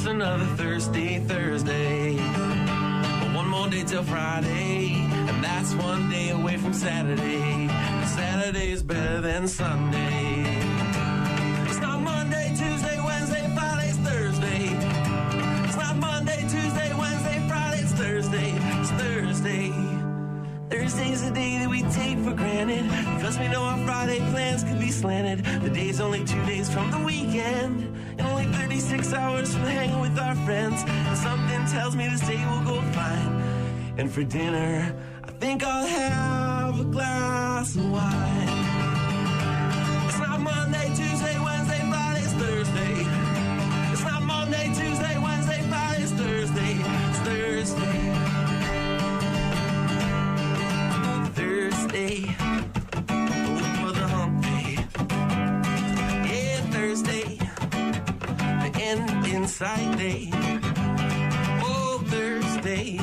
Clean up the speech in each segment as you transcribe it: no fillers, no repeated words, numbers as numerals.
another thirsty Thursday. But one more day till Friday, and that's one day away from Saturday. Saturday is better than Sunday. It's not Monday, Tuesday, Wednesday, Friday, it's Thursday. It's not Monday, Tuesday, Wednesday, Friday, it's Thursday. It's Thursday. Thursday's the day that we take for granted, because we know our Friday plans could be slanted. The day's only 2 days from the weekend, and only 36 hours from hanging with our friends. And something tells me this day will go fine. And for dinner, I think I'll have a glass of wine. It's not Monday, Tuesday, Wednesday, Friday, it's Thursday. It's not Monday, Tuesday, Wednesday, Friday, it's Thursday. It's Thursday. Thursday, for the hump day. Yeah, Thursday, the end in sight day. Oh, Thursday,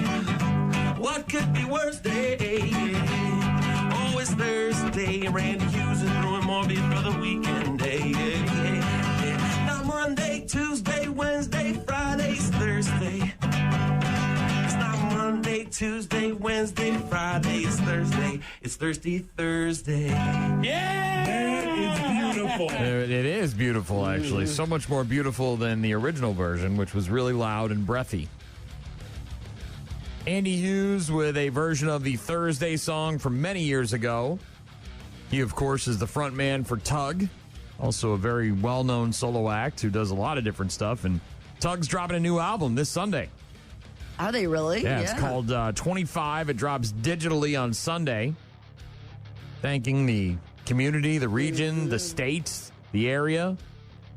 what could be worse day? Oh, it's Thursday, Randy Hughes is brewing more beer for the weekend day. Not Monday, Tuesday, Wednesday, Friday, it's Thursday. Monday, Tuesday, Wednesday, Friday, it's Thursday. It's Thirsty Thursday. Yeah! It's beautiful. It is beautiful, actually. So much more beautiful than the original version, which was really loud and breathy. Andy Hughes with a version of the Thursday song from many years ago. He, of course, is the front man for Tug, also a very well-known solo act who does a lot of different stuff. And Tug's dropping a new album this Sunday. Are they really? Yeah, it's called 25. It drops digitally on Sunday. Thanking the community, the region, the state, the area,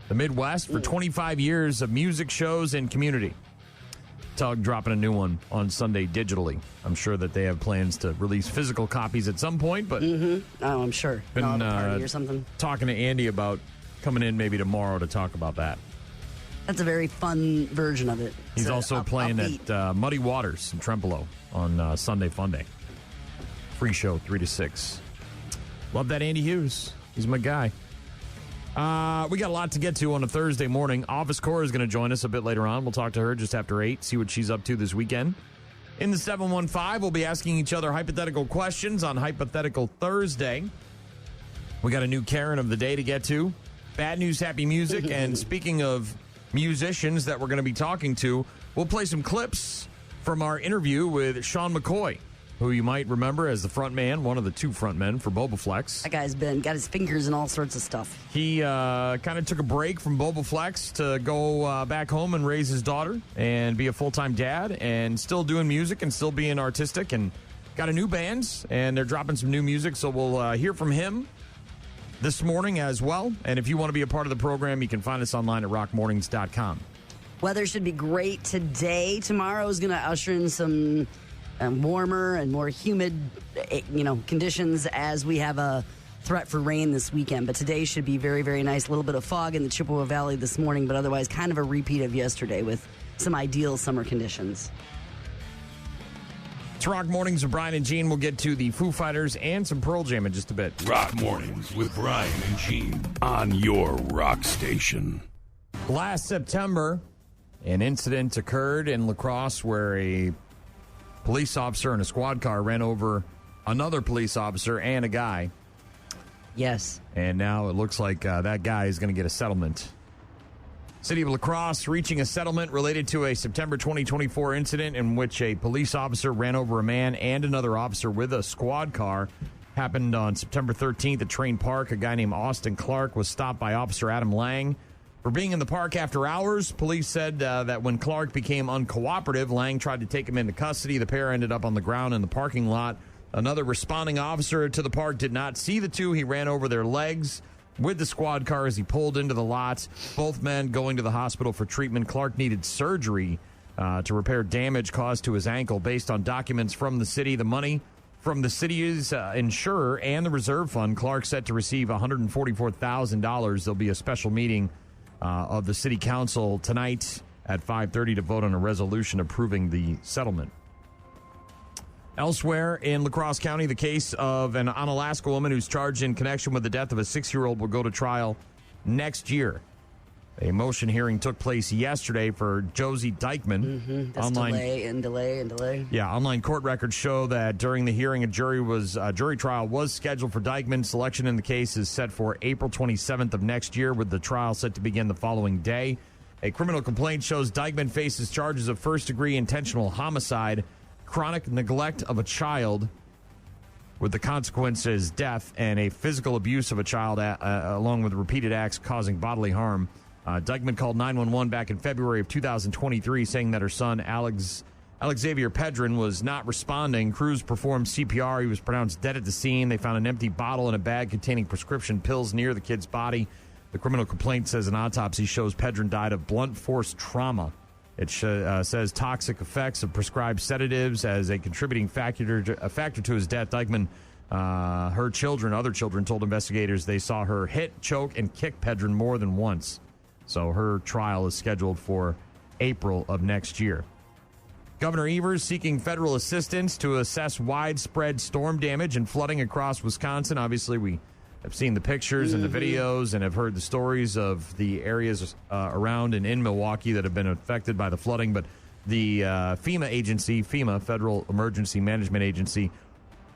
the Midwest for 25 years of music shows and community. Tug dropping a new one on Sunday digitally. I'm sure that they have plans to release physical copies at some point, but Oh, I'm sure. been party or something. talking to Andy about coming in maybe tomorrow to talk about that. That's a very fun version of it. He's So also playing at Muddy Waters in Trempealeau on Sunday Fun Day. Free show, 3 to 6. Love that Andy Hughes. He's my guy. We got a lot to get to on a Thursday morning. Office Core is going to join us a bit later on. We'll talk to her just after 8, see what she's up to this weekend. In the 715, we'll be asking each other hypothetical questions on Hypothetical Thursday. We got a new Karen of the day to get to. Bad news, happy music. And speaking of musicians that we're going to be talking to, we'll play some clips from our interview with Sean McCoy, who you might remember as the front man, one of the two front men for Bobaflex. That guy's got his fingers in all sorts of stuff. He kind of took a break from Bobaflex to go back home and raise his daughter and be a full-time dad, and still doing music and still being artistic, and got a new band, and they're dropping some new music, so we'll hear from him this morning as well. And if you want to be a part of the program, you can find us online at rockmornings.com. Weather should be great today. Tomorrow is going to usher in some warmer and more humid, conditions as we have a threat for rain this weekend. But today should be very, very nice. A little bit of fog in the Chippewa Valley this morning, but otherwise kind of a repeat of yesterday with some ideal summer conditions. It's Rock Mornings with Brian and Gene. We'll get to the Foo Fighters and some Pearl Jam in just a bit. Rock Mornings with Brian and Gene on your rock station. Last September, an incident occurred in La Crosse where a police officer in a squad car ran over another police officer and a guy. Yes. And now it looks like that guy is going to get a settlement. City of La Crosse reaching a settlement related to a September 2024 incident in which a police officer ran over a man and another officer with a squad car. Happened on September 13th at Train Park. A guy named Austin Clark was stopped by Officer Adam Lang for being in the park after hours. Police said that when Clark became uncooperative, Lang tried to take him into custody. The pair ended up on the ground in the parking lot. Another responding officer to the park did not see the two. He ran over their legs with the squad car as he pulled into the lot. Both men going to the hospital for treatment. Clark needed surgery to repair damage caused to his ankle. Based on documents from the city, the money from the city's insurer and the reserve fund, Clark set to receive $144,000. There'll be a special meeting of the city council tonight at 5:30 to vote on a resolution approving the settlement. Elsewhere in La Crosse County, the case of an Onalaska woman who's charged in connection with the death of a 6-year-old will go to trial next year. A motion hearing took place yesterday for Josie Dykeman. This delay. Yeah, online court records show that during the hearing, a jury trial was scheduled for Dykeman. Selection in the case is set for April 27th of next year, with the trial set to begin the following day. A criminal complaint shows Dykeman faces charges of first-degree intentional homicide, chronic neglect of a child, with the consequences death, and a physical abuse of a child, along with repeated acts causing bodily harm. Dykeman called 911 back in February of 2023, saying that her son, Xavier Pedrin, was not responding. Crews performed CPR. He was pronounced dead at the scene. They found an empty bottle and a bag containing prescription pills near the kid's body. The criminal complaint says an autopsy shows Pedrin died of blunt force trauma. It says toxic effects of prescribed sedatives as a contributing factor to his death. Dykeman, other children told investigators they saw her hit, choke, and kick Pedrin more than once. So her trial is scheduled for April of next year. Governor Evers seeking federal assistance to assess widespread storm damage and flooding across Wisconsin. Obviously, we have seen the pictures and the videos and have heard the stories of the areas around and in Milwaukee that have been affected by the flooding. But the FEMA, Federal Emergency Management Agency,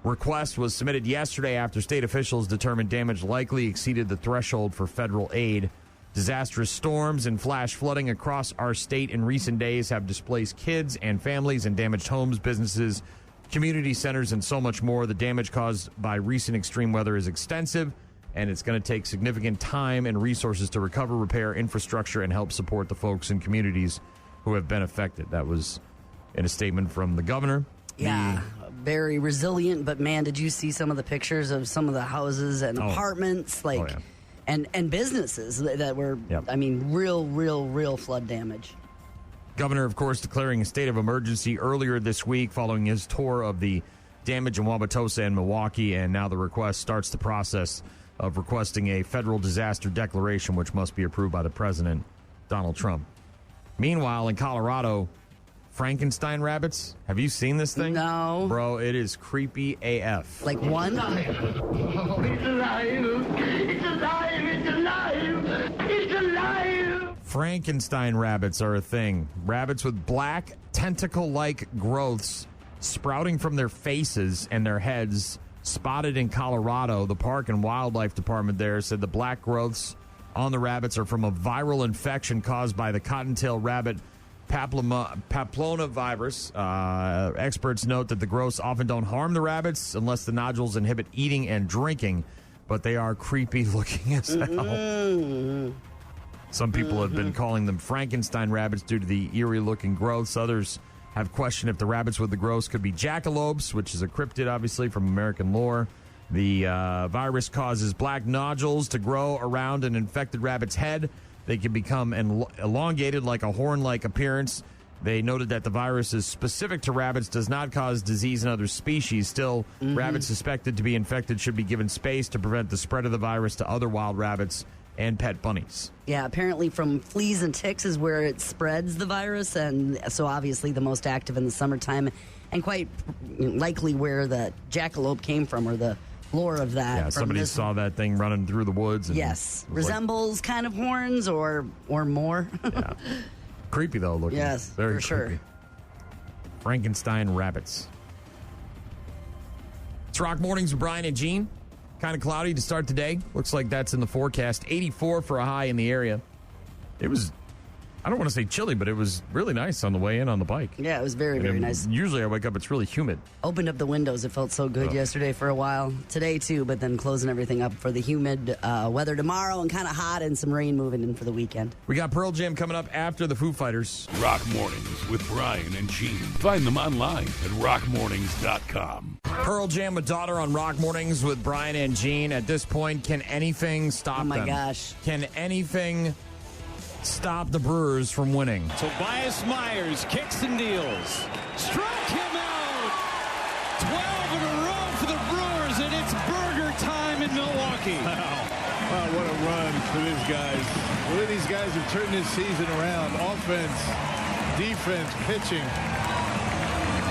request was submitted yesterday after state officials determined damage likely exceeded the threshold for federal aid. Disastrous storms and flash flooding across our state in recent days have displaced kids and families and damaged homes, businesses, community centers, and so much more. The damage caused by recent extreme weather is extensive, and it's going to take significant time and resources to recover, repair infrastructure, and help support the folks and communities who have been affected. That was in a statement from the governor. Yeah, very resilient, but man, did you see some of the pictures of some of the houses and apartments? And businesses that were, real flood damage. Governor, of course, declaring a state of emergency earlier this week following his tour of the damage in Wauwatosa and Milwaukee, and now the request starts the process of requesting a federal disaster declaration, which must be approved by the president, Donald Trump. Meanwhile, in Colorado, Frankenstein rabbits. Have you seen this thing? No. Bro, it is creepy AF. Like one? Oh, it's alive. It's alive. It's alive. It's alive. Frankenstein rabbits are a thing. Rabbits with black, tentacle-like growths sprouting from their faces and their heads, spotted in Colorado. The Park and Wildlife Department there said the black growths on the rabbits are from a viral infection caused by the cottontail rabbit papillomavirus. Experts note that the growths often don't harm the rabbits unless the nodules inhibit eating and drinking, but they are creepy looking as hell. Some people have been calling them Frankenstein rabbits due to the eerie looking growths. Others have questioned if the rabbits with the growths could be jackalopes, which is a cryptid, obviously, from American lore. The virus causes black nodules to grow around an infected rabbit's head. They can become elongated like a horn-like appearance. They noted that the virus is specific to rabbits, does not cause disease in other species. Still, rabbits suspected to be infected should be given space to prevent the spread of the virus to other wild rabbits and pet bunnies. Yeah, apparently from fleas and ticks is where it spreads the virus, and so obviously the most active in the summertime, and quite likely where the jackalope came from, or the lore of that. Yeah, somebody saw that thing running through the woods. And yes, resembles kind of horns or more. Yeah. Creepy though looking. Yes, very for creepy. sure. Frankenstein rabbits. It's Rock Mornings with Brian and Gene. Kind of cloudy to start today. Looks like that's in the forecast. 84 for a high in the area. It was, I don't want to say chilly, but it was really nice on the way in on the bike. Yeah, it was very, very nice. Usually I wake up, it's really humid. Opened up the windows. It felt so good yesterday for a while. Today, too, but then closing everything up for the humid weather tomorrow and kind of hot and some rain moving in for the weekend. We got Pearl Jam coming up after the Foo Fighters. Rock Mornings with Brian and Gene. Find them online at rockmornings.com. Pearl Jam with Daughter on Rock Mornings with Brian and Gene. At this point, can anything stop them? Oh, my gosh. Can anything stop the Brewers from winning? Tobias Myers kicks and deals. Struck him out! 12 in a row for the Brewers, and it's burger time in Milwaukee. Wow, what a run for these guys. The way these guys have turned this season around. Offense, defense, pitching.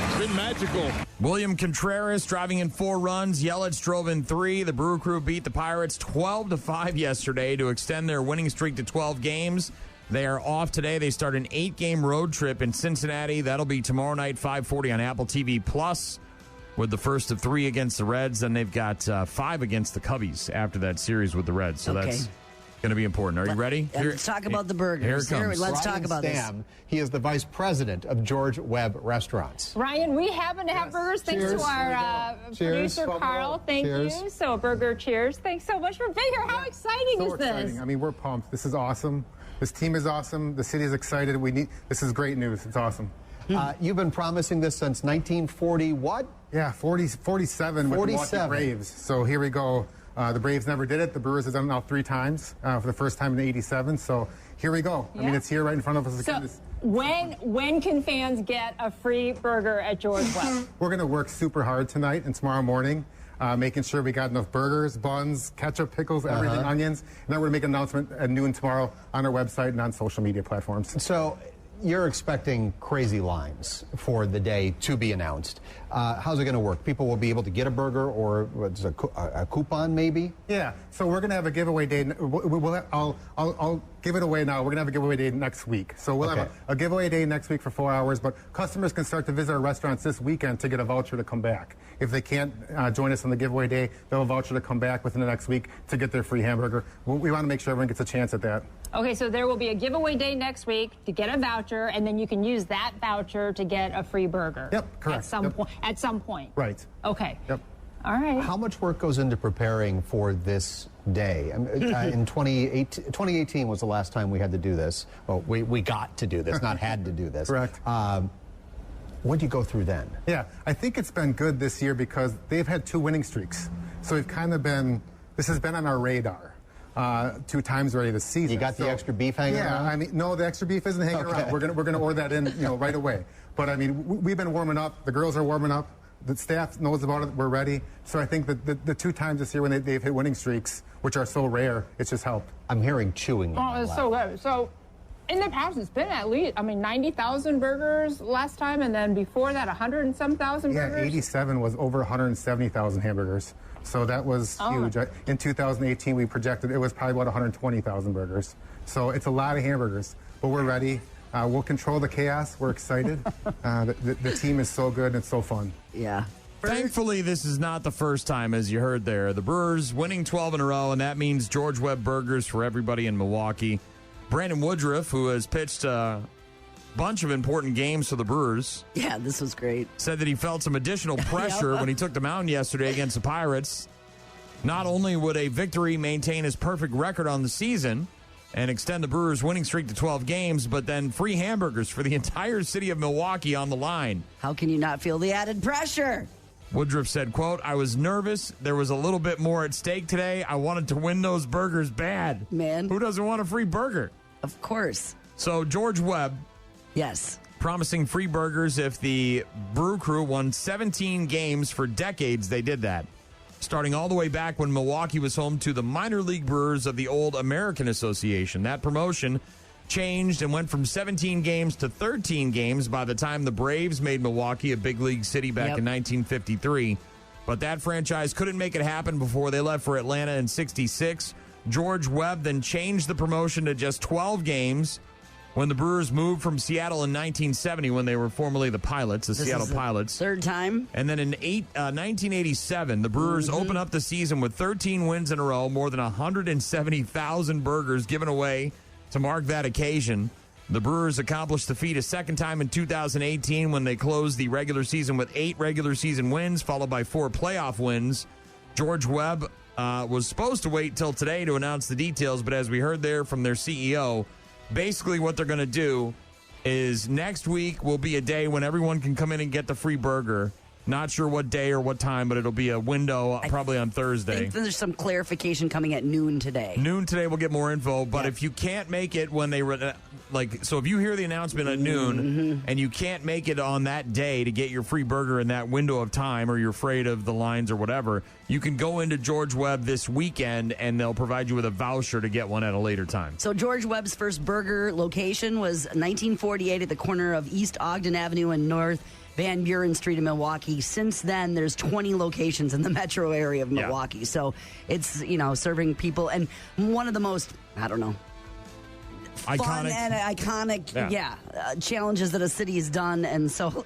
It's been magical. William Contreras driving in 4 runs. Yelich drove in 3. The Brew Crew beat the Pirates 12-5 yesterday to extend their winning streak to 12 games. They are off today. They start an 8-game road trip in Cincinnati. That'll be tomorrow night, 5:40 on Apple TV Plus, with the first of 3 against the Reds. Then they've got 5 against the Cubbies after that series with the Reds. So that's going to be important. Are you ready? Let's talk about the burgers. Here it comes. Let's talk about Stam, this. He is the vice president of George Webb Restaurants. Ryan, we happen to have burgers thanks Cheers. to our producer, Carl. Thank you. So, burger cheers. Thanks so much for being here. How exciting is this? I mean, we're pumped. This is awesome. This team is awesome. The city is excited. This is great news. It's awesome. You've been promising this since 1940 what? Yeah, 47 with the Milwaukee Braves. So here we go. The Braves never did it. The Brewers have done it now 3 times for the first time in '87. So here we go. Yeah. I mean, it's here right in front of us again. So when can fans get a free burger at George Webb? We're going to work super hard tonight and tomorrow morning, making sure we got enough burgers, buns, ketchup, pickles, everything, onions. And then we're going to make an announcement at noon tomorrow on our website and on social media platforms. So you're expecting crazy lines for the day to be announced. How's it going to work? People will be able to get a burger or what's a coupon maybe? Yeah, so we're going to have a giveaway day. I'll give it away now. We're going to have a giveaway day next week. So we'll have a giveaway day next week for 4 hours, but customers can start to visit our restaurants this weekend to get a voucher to come back. If they can't join us on the giveaway day, they'll have a voucher to come back within the next week to get their free hamburger. We want to make sure everyone gets a chance at that. Okay, so there will be a giveaway day next week to get a voucher, and then you can use that voucher to get a free burger. Yep, correct. At some point. Right. Okay. Yep. All right. How much work goes into preparing for this day? In 2018 was the last time we had to do this. Well, we got to do this, not had to do this. Correct. What do you go through then? Yeah, I think it's been good this year because they've had 2 winning streaks. So we've kind of been, this has been on our radar 2 times already this season. You got the extra beef hanging around? Yeah, I mean, no, the extra beef isn't hanging around. We're gonna order that in, right away. But I mean, we've been warming up. The girls are warming up. The staff knows about it. We're ready. So I think that the 2 times this year when they've hit winning streaks, which are so rare, it's just helped. I'm hearing chewing. Oh, it's so good. So in the past, it's been at least, 90,000 burgers last time, and then before that, 100 and some thousand burgers? Yeah, 87 was over 170,000 hamburgers. So that was huge. In 2018, we projected it was probably about 120,000 burgers. So it's a lot of hamburgers, but we're ready. We'll control the chaos. We're excited. The team is so good and it's so fun. Yeah. Thankfully, this is not the first time, as you heard there. The Brewers winning 12 in a row, and that means George Webb burgers for everybody in Milwaukee. Brandon Woodruff, who has pitched a bunch of important games for the Brewers. Yeah, this was great. Said that he felt some additional pressure when he took the mound yesterday against the Pirates. Not only would a victory maintain his perfect record on the season and extend the Brewers' winning streak to 12 games, but then free hamburgers for the entire city of Milwaukee on the line. How can you not feel the added pressure? Woodruff said, quote, "I was nervous. There was a little bit more at stake today. I wanted to win those burgers bad." Man. Who doesn't want a free burger? Of course. So George Webb, yes, promising free burgers if the Brew Crew won 17 games for decades. They did that, starting all the way back when Milwaukee was home to the minor league Brewers of the old American Association. That promotion changed and went from 17 games to 13 games by the time the Braves made Milwaukee a big league city back in 1953. But that franchise couldn't make it happen before they left for Atlanta in 66. George Webb then changed the promotion to just 12 games when the Brewers moved from Seattle in 1970, when they were formerly the Pilots, the Seattle Pilots. 3rd time. And then in 1987, the Brewers opened up the season with 13 wins in a row, more than 170,000 burgers given away to mark that occasion. The Brewers accomplished the feat a second time in 2018 when they closed the regular season with 8 regular season wins, followed by 4 playoff wins. George Webb was supposed to wait till today to announce the details, but as we heard there from their CEO, basically what they're going to do is next week will be a day when everyone can come in and get the free burger. Not sure what day or what time, but it'll be a window probably on Thursday. I think there's some clarification coming at noon today. Noon today, we'll get more info. But if you can't make it when they so if you hear the announcement at noon and you can't make it on that day to get your free burger in that window of time, or you're afraid of the lines or whatever, you can go into George Webb this weekend and they'll provide you with a voucher to get one at a later time. So George Webb's first burger location was 1948 at the corner of East Ogden Avenue and North Van Buren Street in Milwaukee. Since then, there's 20 locations in the metro area of Milwaukee. So it's, serving people. And one of the most, fun and iconic challenges that a city has done. And so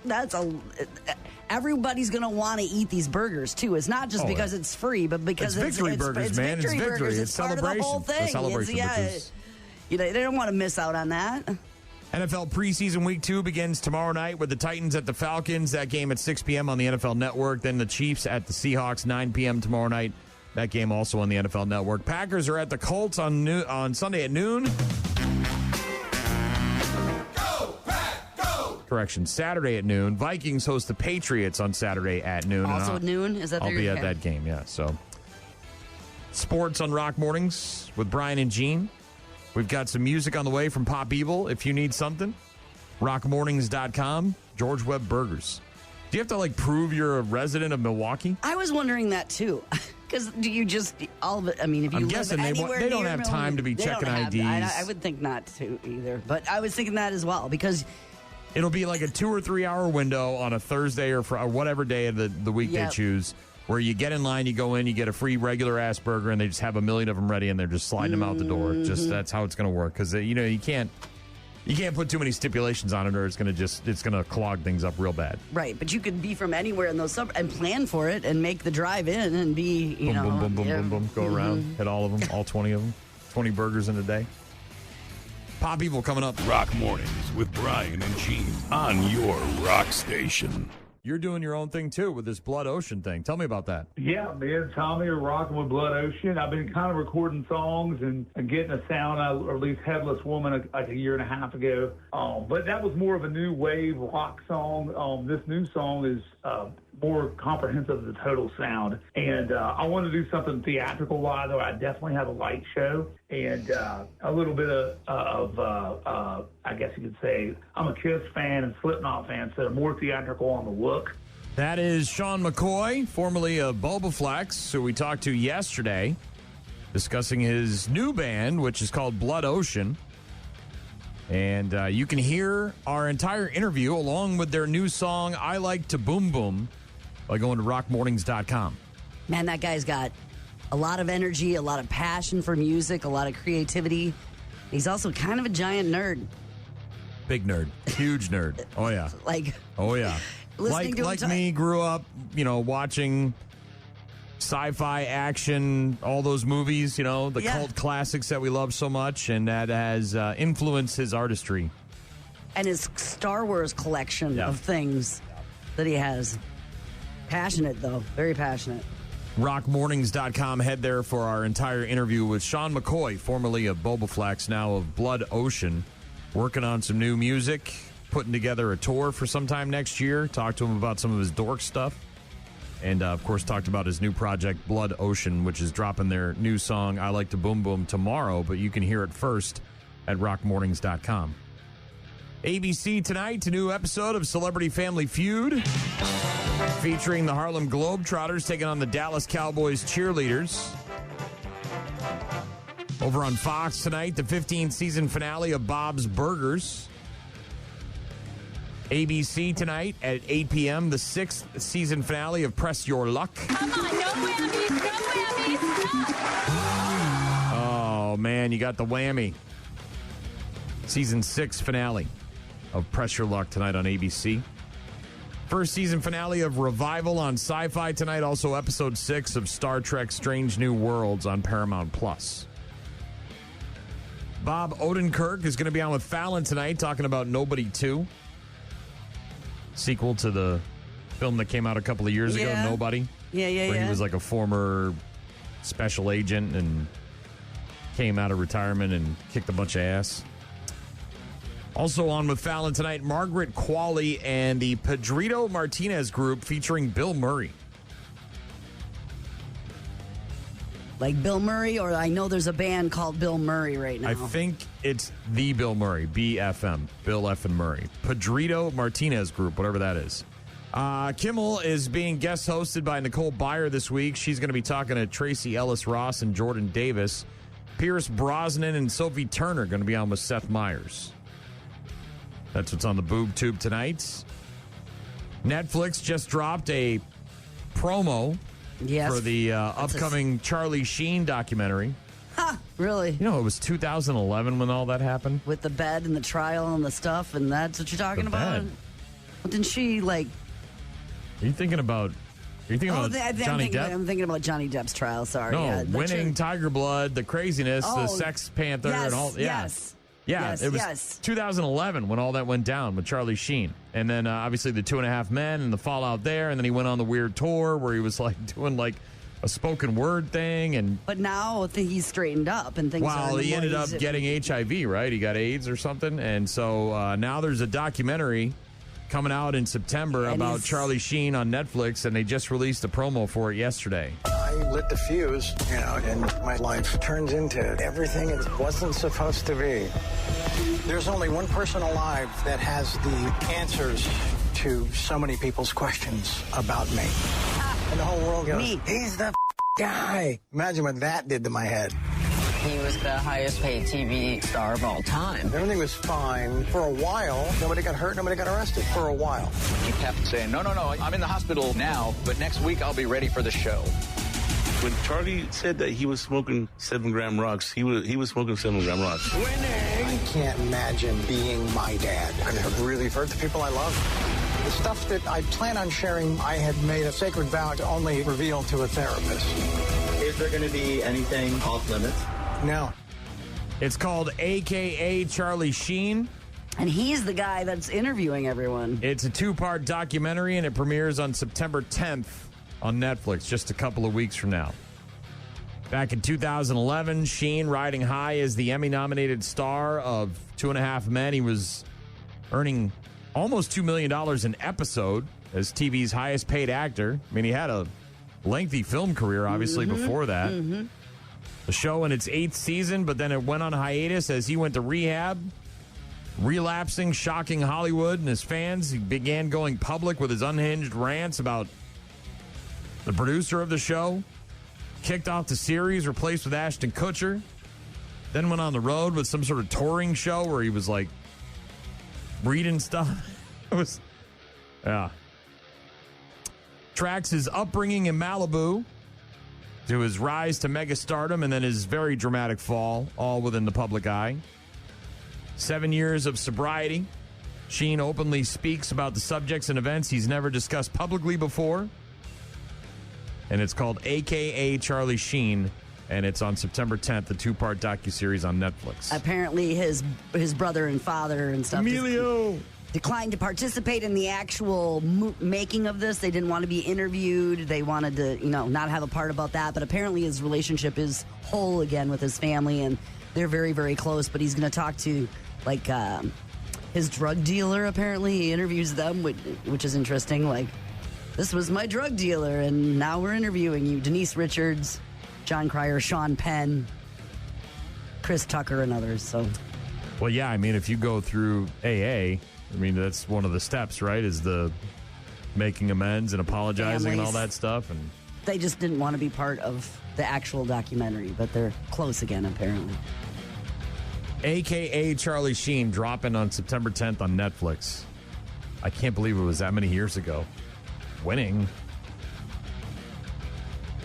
everybody's going to want to eat these burgers, too. It's not just because it's free, but because it's victory burgers, man. Victory it's victory. burgers. It's part celebration. of the whole thing. It's a celebration. They don't want to miss out on that. NFL preseason week 2 begins tomorrow night with the Titans at the Falcons. That game at 6 p.m. on the NFL Network. Then the Chiefs at the Seahawks, 9 p.m. tomorrow night. That game also on the NFL Network. Packers are at the Colts on Sunday at noon. Correction, Saturday at noon. Vikings host the Patriots on Saturday at noon. Also at noon? Is that I'll be at that game, yeah. So, sports on Rock Mornings with Brian and Gene. We've got some music on the way from Pop Evil if you need something. Rockmornings.com. George Webb Burgers. Do you have to, prove you're a resident of Milwaukee? I was wondering that, too. Because do you just, all of it, if you I'm guessing live anywhere they don't near have Milwaukee, time to be checking IDs. I would think not to either. But I was thinking that as well, because it'll be like a 2 or 3 hour window on a Thursday or whatever day of the week they choose, where you get in line, you go in, you get a free regular ass burger, and they just have a million of them ready, and they're just sliding them out the door. Just that's how it's going to work, because you can't put too many stipulations on it, or it's going to clog things up real bad. Right, but you could be from anywhere in those suburbs and plan for it and make the drive in and be boom, boom, boom, go around, hit all of them, all 20 of them, 20 burgers in a day. Pop Evil coming up. Rock Mornings with Brian and Gene on your rock station. You're doing your own thing, too, with this Blood Ocean thing. Tell me about that. Yeah, me and Tommy are rocking with Blood Ocean. I've been kind of recording songs and getting a sound. I released Headless Woman like a year and a half ago. But that was more of a new wave rock song. This new song is more comprehensive of the total sound. And I wanted to do something theatrical-wise, though I definitely have a light show and a little bit of I guess you could say, I'm a Kiss fan and Slipknot fan, so more theatrical on the look. That is Sean McCoy, formerly of Bobaflex, who we talked to yesterday, discussing his new band, which is called Blood Ocean. And you can hear our entire interview along with their new song, I Like to Boom Boom, by going to rockmornings.com. Man, that guy's got a lot of energy, a lot of passion for music, a lot of creativity. He's also kind of a giant nerd. Big nerd. Huge nerd. Oh, yeah. Oh, yeah. Like me, grew up, watching sci-fi, action, all those movies, the cult classics that we love so much, and that has influenced his artistry. And his Star Wars collection of things that he has. Passionate, though. Very passionate. Rockmornings.com. Head there for our entire interview with Sean McCoy, formerly of Bobaflex, now of Blood Ocean. Working on some new music, putting together a tour for sometime next year. Talked to him about some of his dork stuff. And, of course, talked about his new project, Blood Ocean, which is dropping their new song, I Like to Boom Boom, tomorrow. But you can hear it first at rockmornings.com. ABC tonight, a new episode of Celebrity Family Feud, featuring the Harlem Globetrotters taking on the Dallas Cowboys cheerleaders. Over on Fox tonight, the 15th season finale of Bob's Burgers. ABC tonight at 8 p.m., the 6th season finale of Press Your Luck. Come on, no whammies, no whammies. Oh, man, you got the whammy. Season 6 finale of Press Your Luck tonight on ABC. First season finale of Revival on Sci-Fi tonight. Also episode 6 of Star Trek Strange New Worlds on Paramount+. Bob Odenkirk is going to be on with Fallon tonight talking about Nobody 2. Sequel to the film that came out a couple of years ago, Nobody. Where he was like a former special agent and came out of retirement and kicked a bunch of ass. Also on with Fallon tonight, Margaret Qualley and the Pedrito Martinez Group featuring Bill Murray. Like Bill Murray, or I know there's a band called Bill Murray right now. I think it's the Bill Murray, BFM, Bill F. and Murray. Pedrito Martinez Group, whatever that is. Kimmel is being guest hosted by Nicole Byer this week. She's going to be talking to Tracy Ellis Ross and Jordan Davis. Pierce Brosnan and Sophie Turner are going to be on with Seth Meyers. That's what's on the Boob Tube tonight. Netflix just dropped a promo for the upcoming Charlie Sheen documentary. Ha! Really? You know, it was 2011 when all that happened. With the bed and the trial and the stuff, and that's what you're talking about? Bed. Well, didn't she, like... Are you thinking about Johnny Depp? I'm thinking about Johnny Depp's trial, sorry. No, yeah, winning Tiger Blood, the craziness, the Sex Panther, yes, and all. Yeah. Yes. It was 2011 when all that went down with Charlie Sheen. And then obviously the 2.5 Men and the fallout there. And then he went on the weird tour where he was like doing like a spoken word thing. But now I think he's straightened up and things are... Well, he ended up getting HIV, right? He got AIDS or something. And so now there's a documentary coming out in September about Charlie Sheen on Netflix. And they just released a promo for it yesterday. I lit the fuse, and my life turns into everything it wasn't supposed to be. There's only one person alive that has the answers to so many people's questions about me. And the whole world goes, he's the guy. Imagine what that did to my head. He was the highest paid TV star of all time. Everything was fine. For a while, nobody got hurt, nobody got arrested. For a while. He kept saying, no, I'm in the hospital now, but next week I'll be ready for the show. When Charlie said that he was smoking 7-gram rocks, he was smoking 7-gram rocks. Winning! I can't imagine being my dad. And it really hurt the people I love. The stuff that I plan on sharing, I had made a sacred vow to only reveal to a therapist. Is there going to be anything off limits? No. It's called AKA Charlie Sheen. And he's the guy that's interviewing everyone. It's a 2-part documentary, and it premieres on September 10th on Netflix, just a couple of weeks from now. Back in 2011, Sheen, riding high as the Emmy-nominated star of 2.5 Men, he was earning almost $2 million an episode as TV's highest-paid actor. I mean, he had a lengthy film career, obviously, before that. Mm-hmm. The show in its 8th season, but then it went on hiatus as he went to rehab, relapsing, shocking Hollywood and his fans. He began going public with his unhinged rants about the producer of the show, kicked off the series, replaced with Ashton Kutcher, then went on the road with some sort of touring show where he was like reading stuff. It was, tracks his upbringing in Malibu to his rise to megastardom and then his very dramatic fall, all within the public eye. 7 years of sobriety. Sheen openly speaks about the subjects and events he's never discussed publicly before. And it's called AKA Charlie Sheen, and it's on September 10th, the 2-part docuseries on Netflix. Apparently his brother and father and stuff Emilio declined to participate in the actual making of this. They didn't want to be interviewed. They wanted to, not have a part about that. But apparently his relationship is whole again with his family, and they're very, very close. But he's going to talk to, his drug dealer, apparently. He interviews them, which is interesting. Like, this was my drug dealer, and now we're interviewing you. Denise Richards, John Cryer, Sean Penn, Chris Tucker, and others. So, well, yeah, I mean, if you go through AA, I mean, that's one of the steps, right, is the making amends and apologizing and all that stuff. And they just didn't want to be part of the actual documentary, but they're close again, apparently. AKA Charlie Sheen dropping on September 10th on Netflix. I can't believe it was that many years ago. Winning.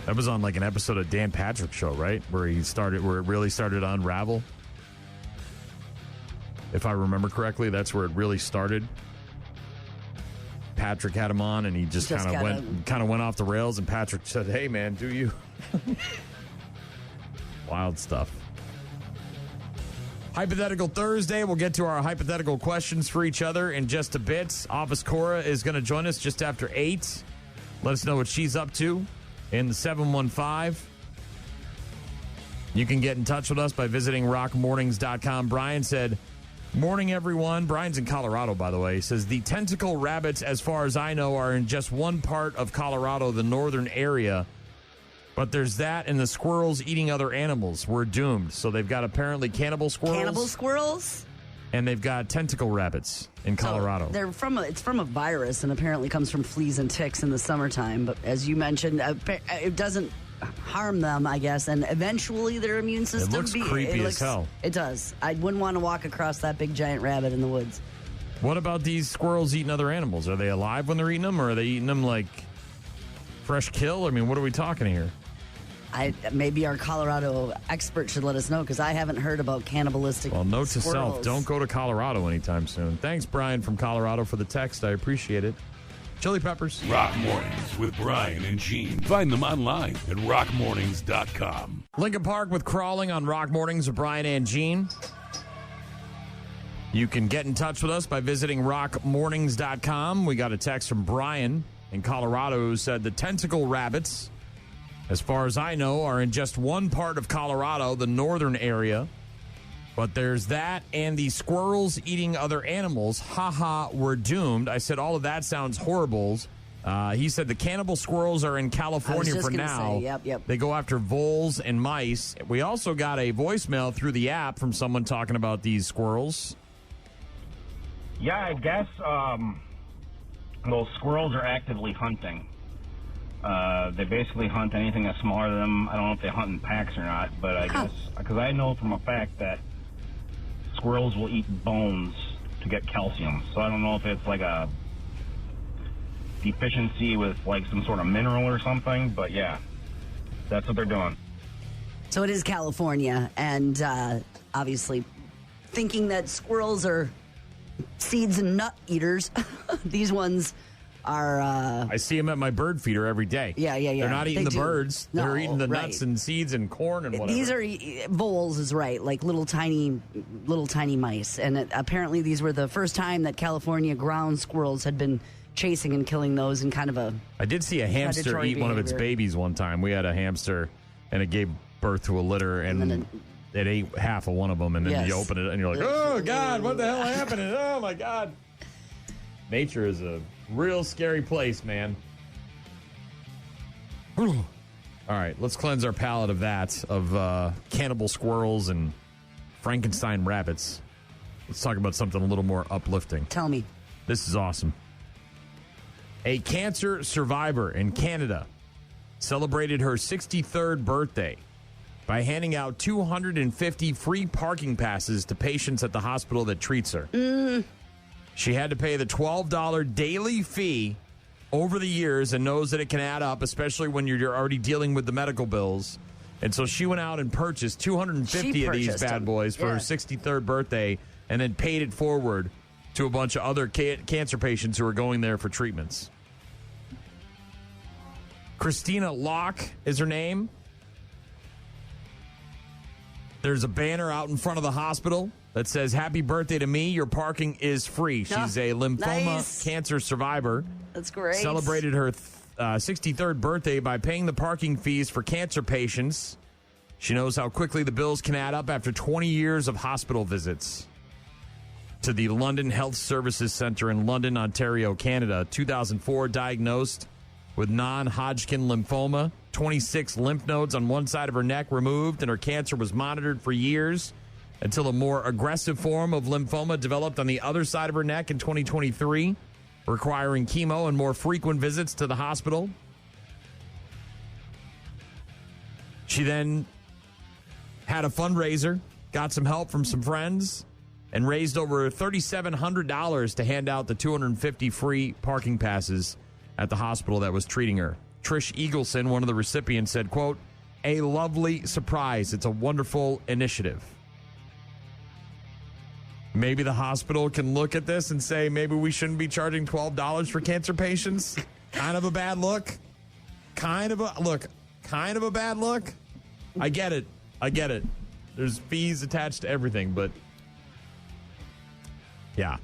That was on like an episode of Dan Patrick's show, right? Where it really started to unravel. If I remember correctly, that's where it really started. Patrick had him on, and he just kind of went off the rails. And Patrick said, "Hey, man, do you?" Wild stuff. Hypothetical Thursday. We'll get to our hypothetical questions for each other in just a bit. Office Cora is going to join us just after 8. Let us know what she's up to in the 715. You can get in touch with us by visiting rockmornings.com. Brian said, "Morning, everyone." Brian's in Colorado, by the way. He says, "The tentacle rabbits, as far as I know, are in just one part of Colorado, the northern area. But there's that and the squirrels eating other animals. We're doomed." So they've got apparently cannibal squirrels. Cannibal squirrels? And they've got tentacle rabbits in Colorado. So it's from a virus and apparently comes from fleas and ticks in the summertime. But as you mentioned, it doesn't harm them, I guess, and eventually their immune system... It looks creepy as hell. It does. I wouldn't want to walk across that big giant rabbit in the woods. What about these squirrels eating other animals? Are they alive when they're eating them, or are they eating them like fresh kill? I mean, what are we talking here? Maybe our Colorado expert should let us know, because I haven't heard about cannibalistic Well, note to squirrels. self, don't go to Colorado anytime soon. Thanks, Brian from Colorado, for the text. I appreciate it. Chili Peppers. Rock Mornings with Brian and Gene. Find them online at rockmornings.com. Lincoln Park with Crawling on Rock Mornings with Brian and Gene. You can get in touch with us by visiting rockmornings.com. We got a text from Brian in Colorado who said the tentacle rabbits, as far as I know, are in just one part of Colorado, the northern area. But there's that and the squirrels eating other animals. Ha, we're doomed. I said all of that sounds horrible. He said the cannibal squirrels are in California for now. Yep. They go after voles and mice. We also got a voicemail through the app from someone talking about these squirrels. Yeah, I guess those squirrels are actively hunting. They basically hunt anything that's smaller than them. I don't know if they hunt in packs or not, but I guess, because I know from a fact that squirrels will eat bones to get calcium. So I don't know if it's like a deficiency with like some sort of mineral or something, but yeah, that's what they're doing. So it is California, and obviously thinking that squirrels are seeds and nut eaters, these ones are... I see them at my bird feeder every day. Yeah. They're not eating the birds. No, they're eating the right. nuts and seeds and corn and whatever. These are voles, is right, like little tiny mice. And apparently these were the first time that California ground squirrels had been chasing and killing those in kind of a... I did see a hamster predatory eat one of its behavior. babies one time. We had a hamster, and it gave birth to a litter, and it ate half of one of them, and then you open it, and you're like, oh, God, what the hell happened? Oh, my God. Nature is a real scary place, man. All right, let's cleanse our palate of that, of cannibal squirrels and Frankenstein rabbits. Let's talk about something a little more uplifting. Tell me. This is awesome. A cancer survivor in Canada celebrated her 63rd birthday by handing out 250 free parking passes to patients at the hospital that treats her. She had to pay the $12 daily fee over the years and knows that it can add up, especially when you're already dealing with the medical bills. And so she went out and purchased 250 of these bad boys for her 63rd birthday and then paid it forward to a bunch of other cancer patients who are going there for treatments. Christina Locke is her name. There's a banner out in front of the hospital that says, "Happy birthday to me. Your parking is free." She's a lymphoma cancer survivor. That's great. Celebrated her 63rd birthday by paying the parking fees for cancer patients. She knows how quickly the bills can add up after 20 years of hospital visits to the London Health Services Centre in London, Ontario, Canada. 2004, diagnosed with non-Hodgkin lymphoma, 26 lymph nodes on one side of her neck removed, and her cancer was monitored for years until a more aggressive form of lymphoma developed on the other side of her neck in 2023, requiring chemo and more frequent visits to the hospital. She then had a fundraiser, got some help from some friends, and raised over $3,700 to hand out the 250 free parking passes at the hospital that was treating her. Trish Eagleson, one of the recipients, said, quote, "A lovely surprise. It's a wonderful initiative." Maybe the hospital can look at this and say, maybe we shouldn't be charging $12 for cancer patients. Kind of a bad look. Kind of a bad look. I get it. There's fees attached to everything, but yeah.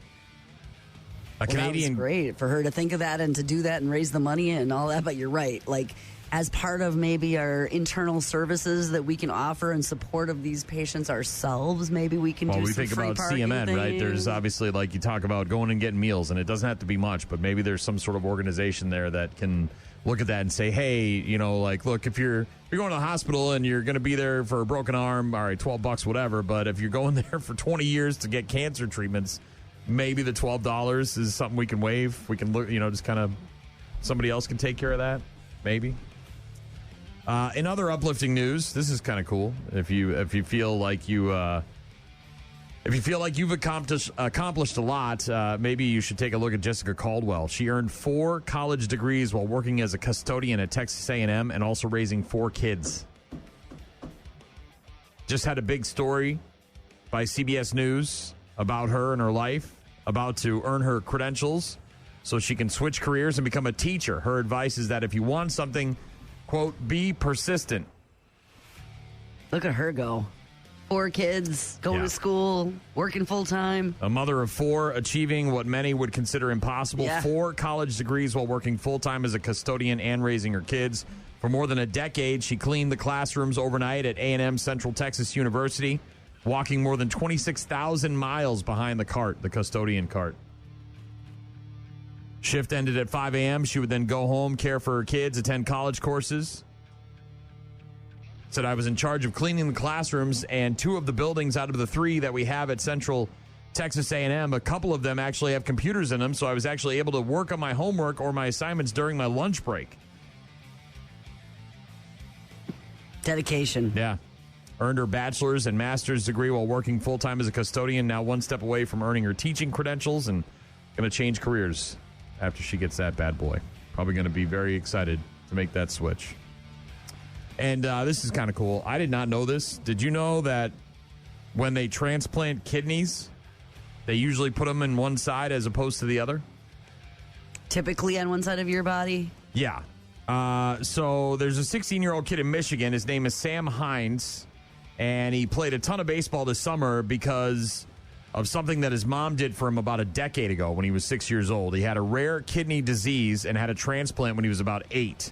That was great for her to think of that and to do that and raise the money and all that. But you're right. Like, as part of maybe our internal services that we can offer in support of these patients ourselves, maybe we can do some free think about CMN, right? There's obviously, like you talk about, going and getting meals, and it doesn't have to be much, but maybe there's some sort of organization there that can look at that and say, hey, you know, like, look, if you're going to the hospital and you're going to be there for a broken arm, all right, $12, whatever. But if you're going there for 20 years to get cancer treatments, maybe the $12 is something we can waive. We can look, just kind of, somebody else can take care of that, maybe. In other uplifting news, this is kind of cool. If you feel like you, If you feel like you've accomplished a lot, maybe you should take a look at Jessica Caldwell. She earned 4 college degrees while working as a custodian at Texas A&M and also raising 4 kids. Just had a big story by CBS News about her and her life, about to earn her credentials so she can switch careers and become a teacher. Her advice is that if you want something, quote, be persistent. Look at her go. 4 kids, going to school, working full time. A mother of 4, achieving what many would consider impossible. Yeah. 4 college degrees while working full time as a custodian and raising her kids. For more than a decade, she cleaned the classrooms overnight at A&M Central Texas University, walking more than 26,000 miles behind the custodian cart. Shift ended at 5 a.m. She would then go home, care for her kids, attend college courses. Said, I was in charge of cleaning the classrooms, and 2 of the buildings out of the 3 that we have at Central Texas A&M, a couple of them actually have computers in them, so I was actually able to work on my homework or my assignments during my lunch break. Dedication. Yeah. Earned her bachelor's and master's degree while working full-time as a custodian, now one step away from earning her teaching credentials and going to change careers after she gets that bad boy. Probably going to be very excited to make that switch. And this is kind of cool. I did not know this. Did you know that when they transplant kidneys, they usually put them in one side as opposed to the other? Typically on one side of your body? Yeah. So there's a 16-year-old kid in Michigan. His name is Sam Hines, and he played a ton of baseball this summer because of something that his mom did for him about a decade ago when he was 6 years old. He had a rare kidney disease and had a transplant when he was about 8.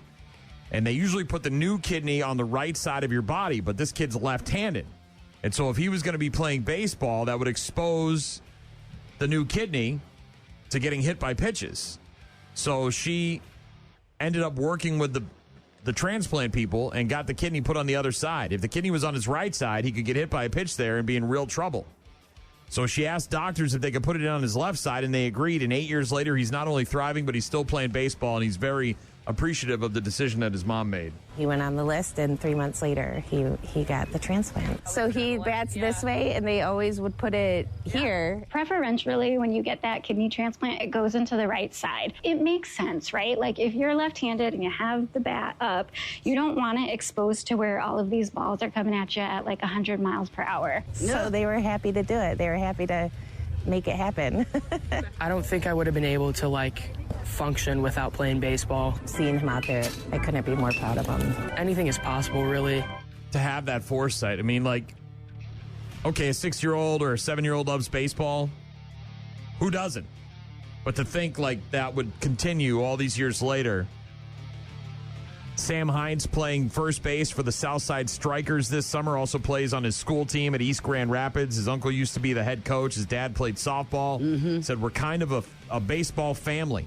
And they usually put the new kidney on the right side of your body, but this kid's left-handed. And so if he was going to be playing baseball, that would expose the new kidney to getting hit by pitches. So she ended up working with the transplant people and got the kidney put on the other side. If the kidney was on his right side, he could get hit by a pitch there and be in real trouble. So she asked doctors if they could put it on his left side, and they agreed. And 8 years later, he's not only thriving, but he's still playing baseball, and he's very appreciative of the decision that his mom made. He went on the list, and 3 months later, he got the transplant. So he bats this way, and they always would put it here. Preferentially, when you get that kidney transplant, it goes into the right side. It makes sense, right? Like if you're left-handed and you have the bat up, you don't want it exposed to where all of these balls are coming at you at like 100 miles per hour. So they were happy to do it. They were happy to make it happen. I don't think I would have been able to function without playing baseball. Seeing him out there, I couldn't be more proud of him. Anything is possible, really. To have that foresight. I mean, okay, a 6-year-old or a 7-year-old loves baseball. Who doesn't? But to think that would continue all these years later. Sam Hines playing first base for the Southside Strikers this summer, also plays on his school team at East Grand Rapids. His uncle used to be the head coach. His dad played softball. Mm-hmm. Said we're kind of a baseball family.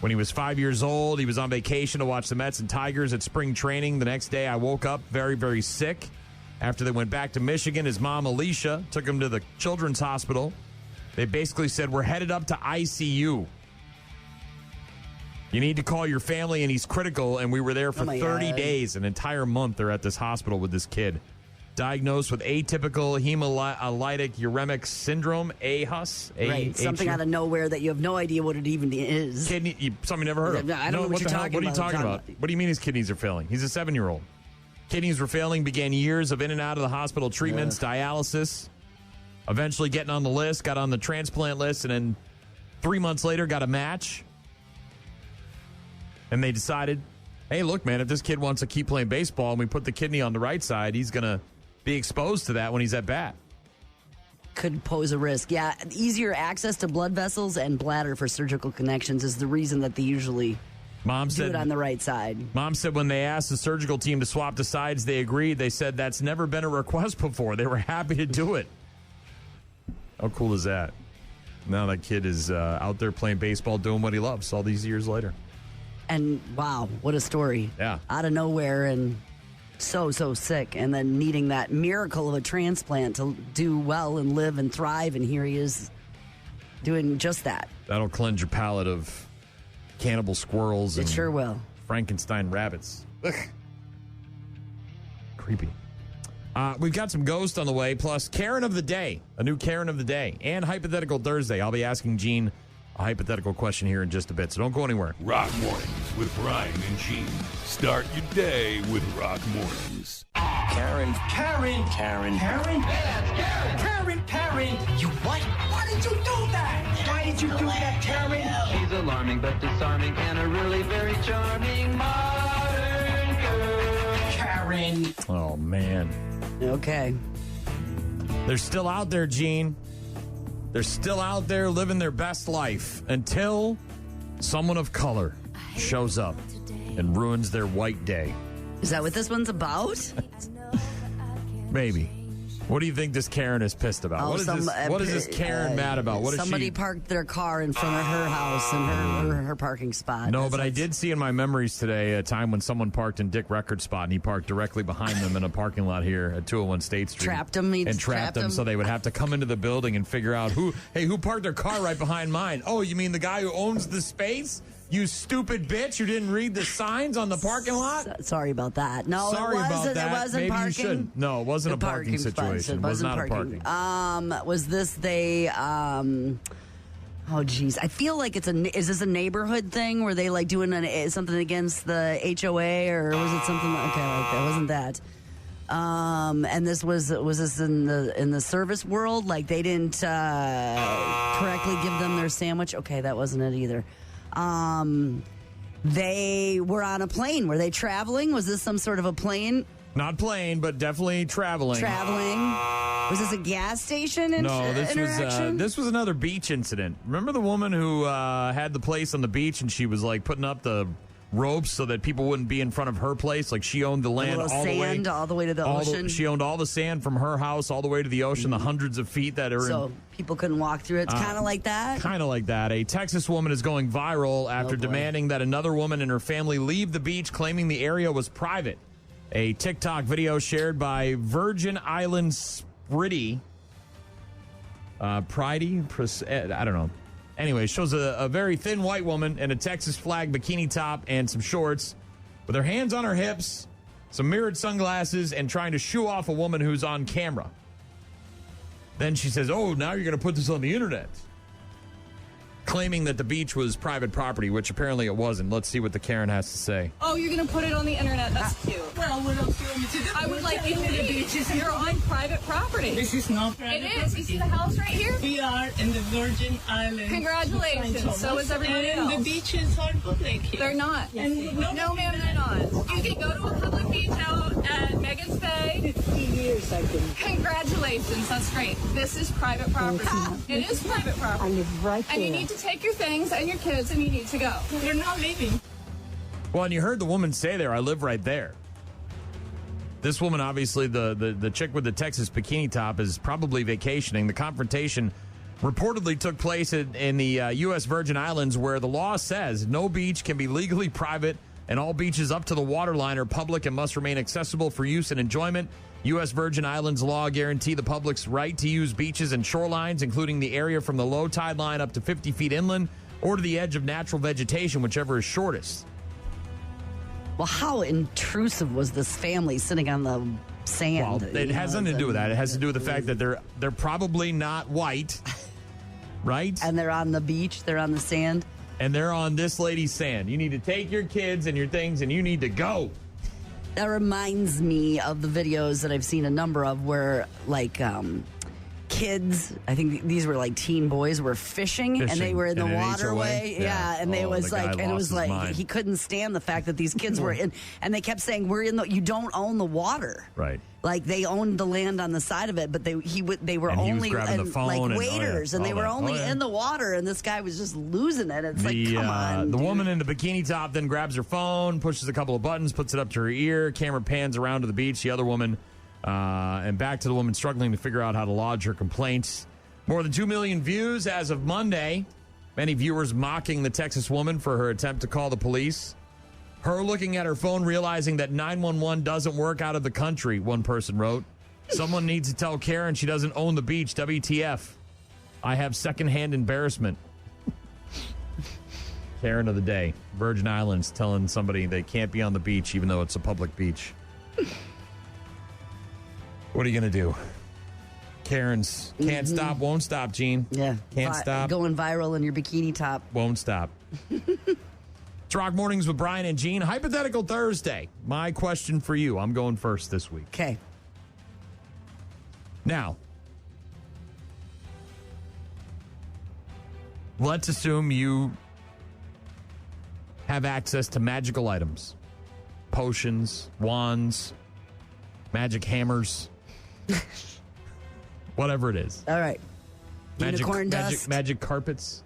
When he was 5 years old, he was on vacation to watch the Mets and Tigers at spring training. The next day, I woke up very, very sick. After they went back to Michigan, his mom, Alicia, took him to the Children's Hospital. They basically said, we're headed up to ICU. You need to call your family, and he's critical. And we were there for 30 days, an entire month. They're at this hospital with this kid. Diagnosed with atypical hemolytic uremic syndrome, AHUS. Right, something out of nowhere that you have no idea what it even is. Kidney, something you never heard of. I don't know what you're talking about. What are you talking about? What do you mean his kidneys are failing? He's a 7-year-old. Kidneys were failing, began years of in and out of the hospital treatments, dialysis, eventually getting on the list, got on the transplant list, and then 3 months later got a match. And they decided, hey, look, man, if this kid wants to keep playing baseball and we put the kidney on the right side, he's going to be exposed to that when he's at bat. Could pose a risk. Yeah, easier access to blood vessels and bladder for surgical connections is the reason that they usually do it on the right side. Mom said when they asked the surgical team to swap the sides, they agreed. They said that's never been a request before. They were happy to do it. How cool is that? Now that kid is out there playing baseball, doing what he loves all these years later. And wow, what a story. Yeah. Out of nowhere and so sick, and then needing that miracle of a transplant to do well and live and thrive, and here he is doing just that. That'll cleanse your palate of cannibal squirrels. It sure will. Frankenstein rabbits. Ugh. Creepy. We've got some ghosts on the way, plus Karen of the Day, a new Karen of the Day, and Hypothetical Thursday. I'll be asking Gene a hypothetical question here in just a bit, so don't go anywhere. Rock Mornings with Brian and Gene. Start your day with Rock Mornings. Karen. Karen. Karen. Karen. Karen. Karen. Karen. You what? Why did you do that? Why did you do that, Karen? She's alarming but disarming and a really very charming modern girl. Karen. Oh, man. Okay. They're still out there, Gene. They're still out there living their best life until someone of color shows up and ruins their white day. Is that what this one's about? Maybe. What do you think this Karen is pissed about? What is this Karen mad about? What is somebody she? Parked their car in front of her house and her parking spot. No, but I did see in my memories today a time when someone parked in Dick Record's spot, and he parked directly behind them in a parking lot here at 201 State Street. Trapped him. And trapped them, so they would have to come into the building and figure out who parked their car right behind mine? Oh, you mean the guy who owns the space? You stupid bitch! You didn't read the signs on the parking lot. Sorry about that. No, sorry about that. It wasn't Maybe parking. you shouldn't. No, it wasn't a parking situation. It was not a parking. Was this they? Oh, geez. I feel like is this a neighborhood thing where they like doing something against the HOA, or was it something? Okay, like that wasn't that. And this was this in the service world? Like they didn't correctly give them their sandwich? Okay, that wasn't it either. They were on a plane. Were they traveling? Was this some sort of a plane? Not plane, but definitely traveling. Was this a gas station? No, this was another beach incident. Remember the woman who had the place on the beach, and she was like putting up the ropes so that people wouldn't be in front of her place? Like she owned the land all the way to the ocean. She owned all the sand from her house all the way to the ocean, the hundreds of feet that are so people couldn't walk through it. It's kind of like that. Kind of like that. A Texas woman is going viral after demanding that another woman and her family leave the beach, claiming the area was private. A TikTok video shared by Virgin Islands Spritty. Pridey? I don't know. Anyway, shows a very thin white woman in a Texas flag bikini top and some shorts with her hands on her hips, some mirrored sunglasses, and trying to shoo off a woman who's on camera. Then she says, "Oh, now you're going to put this on the internet," claiming that the beach was private property, which apparently it wasn't. Let's see what the Karen has to say. Oh, you're going to put it on the internet? That's cute. Well, what else do you want me to do? I would like you to leave. You're on private property. This is not private property. It is. You see the house right here? We are in the Virgin Islands. Congratulations. So is everybody else. And the beaches are public here. They're not. No, ma'am, they're not. You can go to a public beach out at Megan's Bay. 15 years I've been. Congratulations. That's great. This is private property. It is private property. I live right there. And you need to take your things and your kids, and you need to go. We're not leaving. Well, and you heard the woman say there, "I live right there." This woman, obviously, the chick with the Texas bikini top, is probably vacationing. The confrontation reportedly took place in the U.S. Virgin Islands, where the law says no beach can be legally private, and all beaches up to the waterline are public and must remain accessible for use and enjoyment. U.S. Virgin Islands law guarantee the public's right to use beaches and shorelines, including the area from the low tide line up to 50 feet inland or to the edge of natural vegetation, whichever is shortest. Well, how intrusive was this family sitting on the sand? Well, it has nothing to do with that. It has to do with the fact that they're probably not white, right? And they're on the beach. They're on the sand. And they're on this lady's sand. You need to take your kids and your things, and you need to go. That reminds me of the videos that I've seen a number of where, like, kids, I think these were like teen boys, were fishing and they were in the waterway. Yeah, and it was like he couldn't stand the fact that these kids were in, and they kept saying, you don't own the water. Right. Like they owned the land on the side of it, but they were only like waiters, and they were only in the water, and this guy was just losing it. It's like, come on. The woman in the bikini top then grabs her phone, pushes a couple of buttons, puts it up to her ear. Camera pans around to the beach. The other woman, and back to the woman struggling to figure out how to lodge her complaints. More than 2 million views as of Monday. Many viewers mocking the Texas woman for her attempt to call the police. Her looking at her phone, realizing that 911 doesn't work out of the country, one person wrote. Someone needs to tell Karen she doesn't own the beach. WTF. I have secondhand embarrassment. Karen of the day. Virgin Islands telling somebody they can't be on the beach even though it's a public beach. What are you going to do? Karen's can't stop, won't stop, Gene. Yeah. Can't stop. Going viral in your bikini top. Won't stop. It's Rock Mornings with Brian and Gene. Hypothetical Thursday. My question for you. I'm going first this week. Okay. Now, let's assume you have access to magical items. Potions, wands, magic hammers, whatever it is. All right. Unicorn dust. Magic carpets.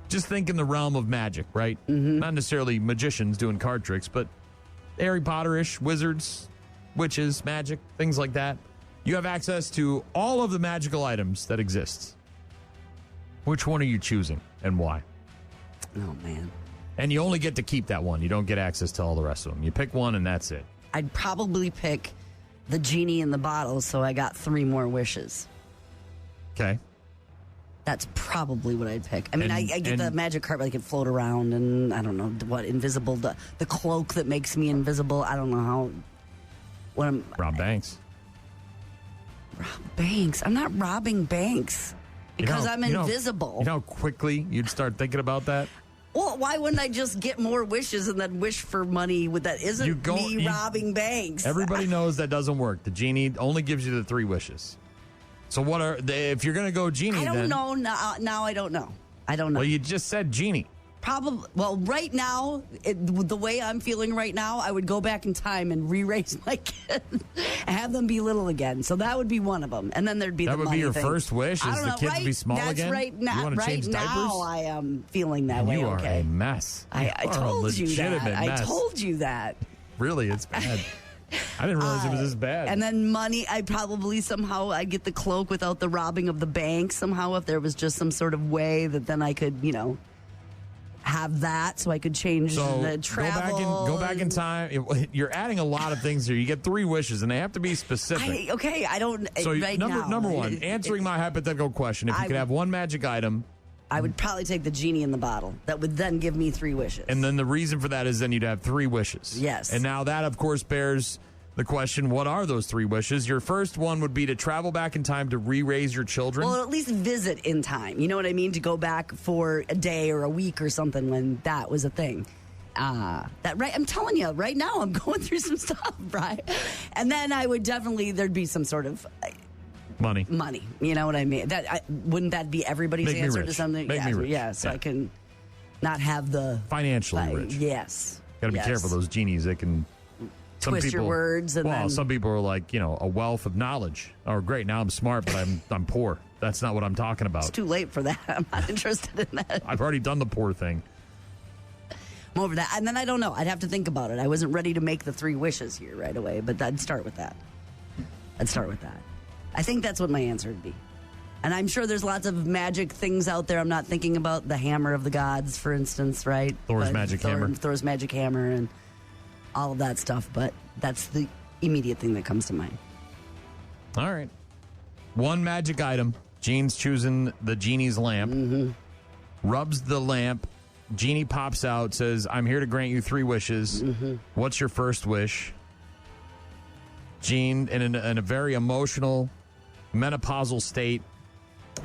Just think in the realm of magic, right? Mm-hmm. Not necessarily magicians doing card tricks, but Harry Potter-ish, wizards, witches, magic, things like that. You have access to all of the magical items that exist. Which one are you choosing and why? Oh, man. And you only get to keep that one. You don't get access to all the rest of them. You pick one and that's it. I'd probably pick the genie in the bottle, so I got 3 more wishes. Okay. That's probably what I'd pick. I mean, I get the magic carpet that can float around, and I don't know what invisible, the cloak that makes me invisible. I don't know how. Rob Banks. Rob Banks. I'm not robbing banks because I'm invisible. You know how quickly you'd start thinking about that? Well, why wouldn't I just get more wishes and then wish for money with that? Isn't me robbing banks? Everybody knows that doesn't work. The genie only gives you the 3 wishes. So what are they, if you're going to go genie? I don't know. Now I don't know. I don't know. Well, you just said genie. Probably. Well, right now, the way I'm feeling right now, I would go back in time and re-raise my kids and have them be little again. So that would be one of them, and then there'd be that the would money be your thing. first wish. Is the kids be small that's again? Right now. You want to change diapers? Now I am feeling that way. You are okay. a mess. I told you that. Mess. I told you that. Really, it's bad. I didn't realize it was this bad. And then money, I'd get the cloak without the robbing of the bank somehow, if there was just some sort of way that then I could, have that so I could change the travel. Go back in time. You're adding a lot of things here. You get 3 wishes, and they have to be specific. I don't. So now. Number one, answering my hypothetical question, if you could have one magic item. I would probably take the genie in the bottle. That would then give me 3 wishes. And then the reason for that is then you'd have 3 wishes. Yes. And now that, of course, bears the question, what are those 3 wishes? Your first one would be to travel back in time to re-raise your children. Well, at least visit in time. You know what I mean? To go back for a day or a week or something when that was a thing. I'm telling you, right now I'm going through some stuff, right? And then I would there'd be some sort of... Money. You know what I mean? Wouldn't that be everybody's Make answer me to rich. something? Make me rich. Yeah, so I can not have the... Financially rich. Yes. Got to be careful. Those genies, they can... Twist your words. And then... some people are like, a wealth of knowledge. Oh, great, now I'm smart, but I'm poor. That's not what I'm talking about. It's too late for that. I'm not interested in that. I've already done the poor thing. I'm over that. And then I don't know. I'd have to think about it. I wasn't ready to make the 3 wishes here right away, but I'd start with that. I think that's what my answer would be. And I'm sure there's lots of magic things out there I'm not thinking about. The hammer of the gods, for instance, right? Thor's magic hammer and all of that stuff. But that's the immediate thing that comes to mind. All right. One magic item. Gene's choosing the genie's lamp. Mm-hmm. Rubs the lamp. Genie pops out, says, I'm here to grant you 3 wishes. Mm-hmm. What's your first wish? Gene, in a very emotional, menopausal state.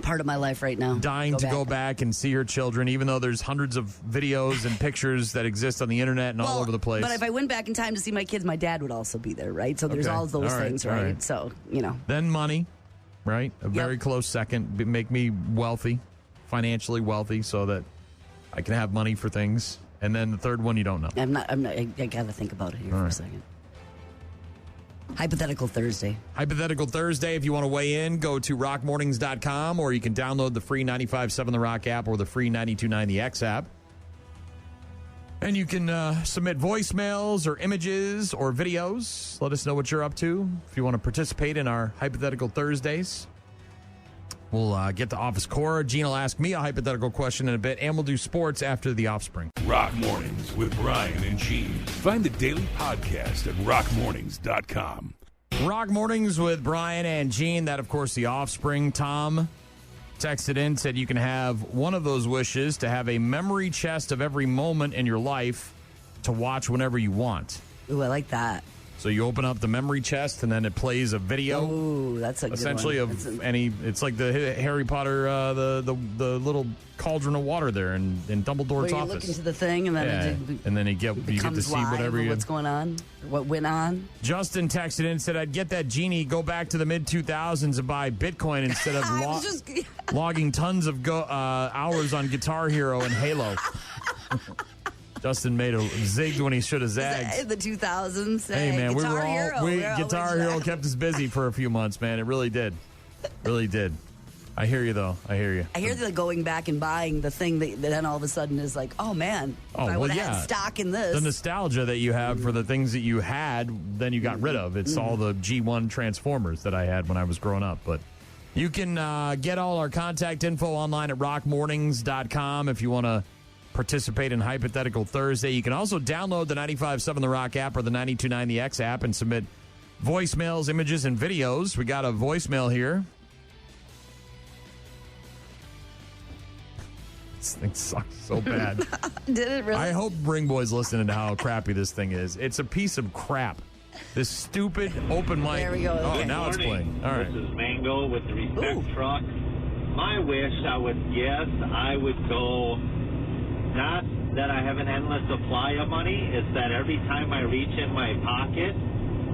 Part of my life right now. Dying to go back and see her children, even though there's hundreds of videos and pictures that exist on the internet and all over the place. But if I went back in time to see my kids, my dad would also be there, right? So there's all of those things, right? Right. So, Then money, right? A very close second. Make me wealthy, financially wealthy, so that I can have money for things. And then the third one, you don't know. I got to think about it here for a second. Hypothetical Thursday. Hypothetical Thursday. If you want to weigh in, go to rockmornings.com, or you can download the free 95.7 The Rock app or the free 92.9 The X app. And you can submit voicemails or images or videos. Let us know what you're up to. If you want to participate in our Hypothetical Thursdays, we'll get to Office Cora. Gene will ask me a hypothetical question in a bit, and we'll do sports after the Offspring. Rock Mornings with Brian and Gene. Find the daily podcast at rockmornings.com. Rock Mornings with Brian and Gene. That, of course, the Offspring. Tom texted in, said you can have one of those wishes to have a memory chest of every moment in your life to watch whenever you want. Ooh, I like that. So you open up the memory chest, and then it plays a video. Oh, that's a essentially good one. of any. It's like the Harry Potter, the little cauldron of water there in Dumbledore's Where you office. look into the thing, and then and then you get to see whatever what's going on, what went on. Justin texted in and said, "I'd get that genie, go back to the mid 2000s and buy Bitcoin instead of logging tons of hours on Guitar Hero and Halo." Justin made a zigged when he should have zagged. In the 2000s. Hey, man, Guitar Hero kept us busy for a few months, man. It really did. Really did. I hear you, though. I hear you. I hear the going back and buying the thing that then all of a sudden is like, oh, man, if I would have had stock in this. The nostalgia that you have for the things that you had, then you got rid of. It's all the G1 Transformers that I had when I was growing up. But you can get all our contact info online at rockmornings.com if you want to participate in Hypothetical Thursday. You can also download the 95.7 The Rock app or the 92.9 The X app and submit voicemails, images, and videos. We got a voicemail here. This thing sucks so bad. Did it really? I hope Ring Boy's listening to how crappy this thing is. It's a piece of crap. This stupid open mic. There we go. Oh, Okay. now it's playing. All right. This is Mango with the Respect truck. My wish, I would go, not that I have an endless supply of money, it's that every time I reach in my pocket,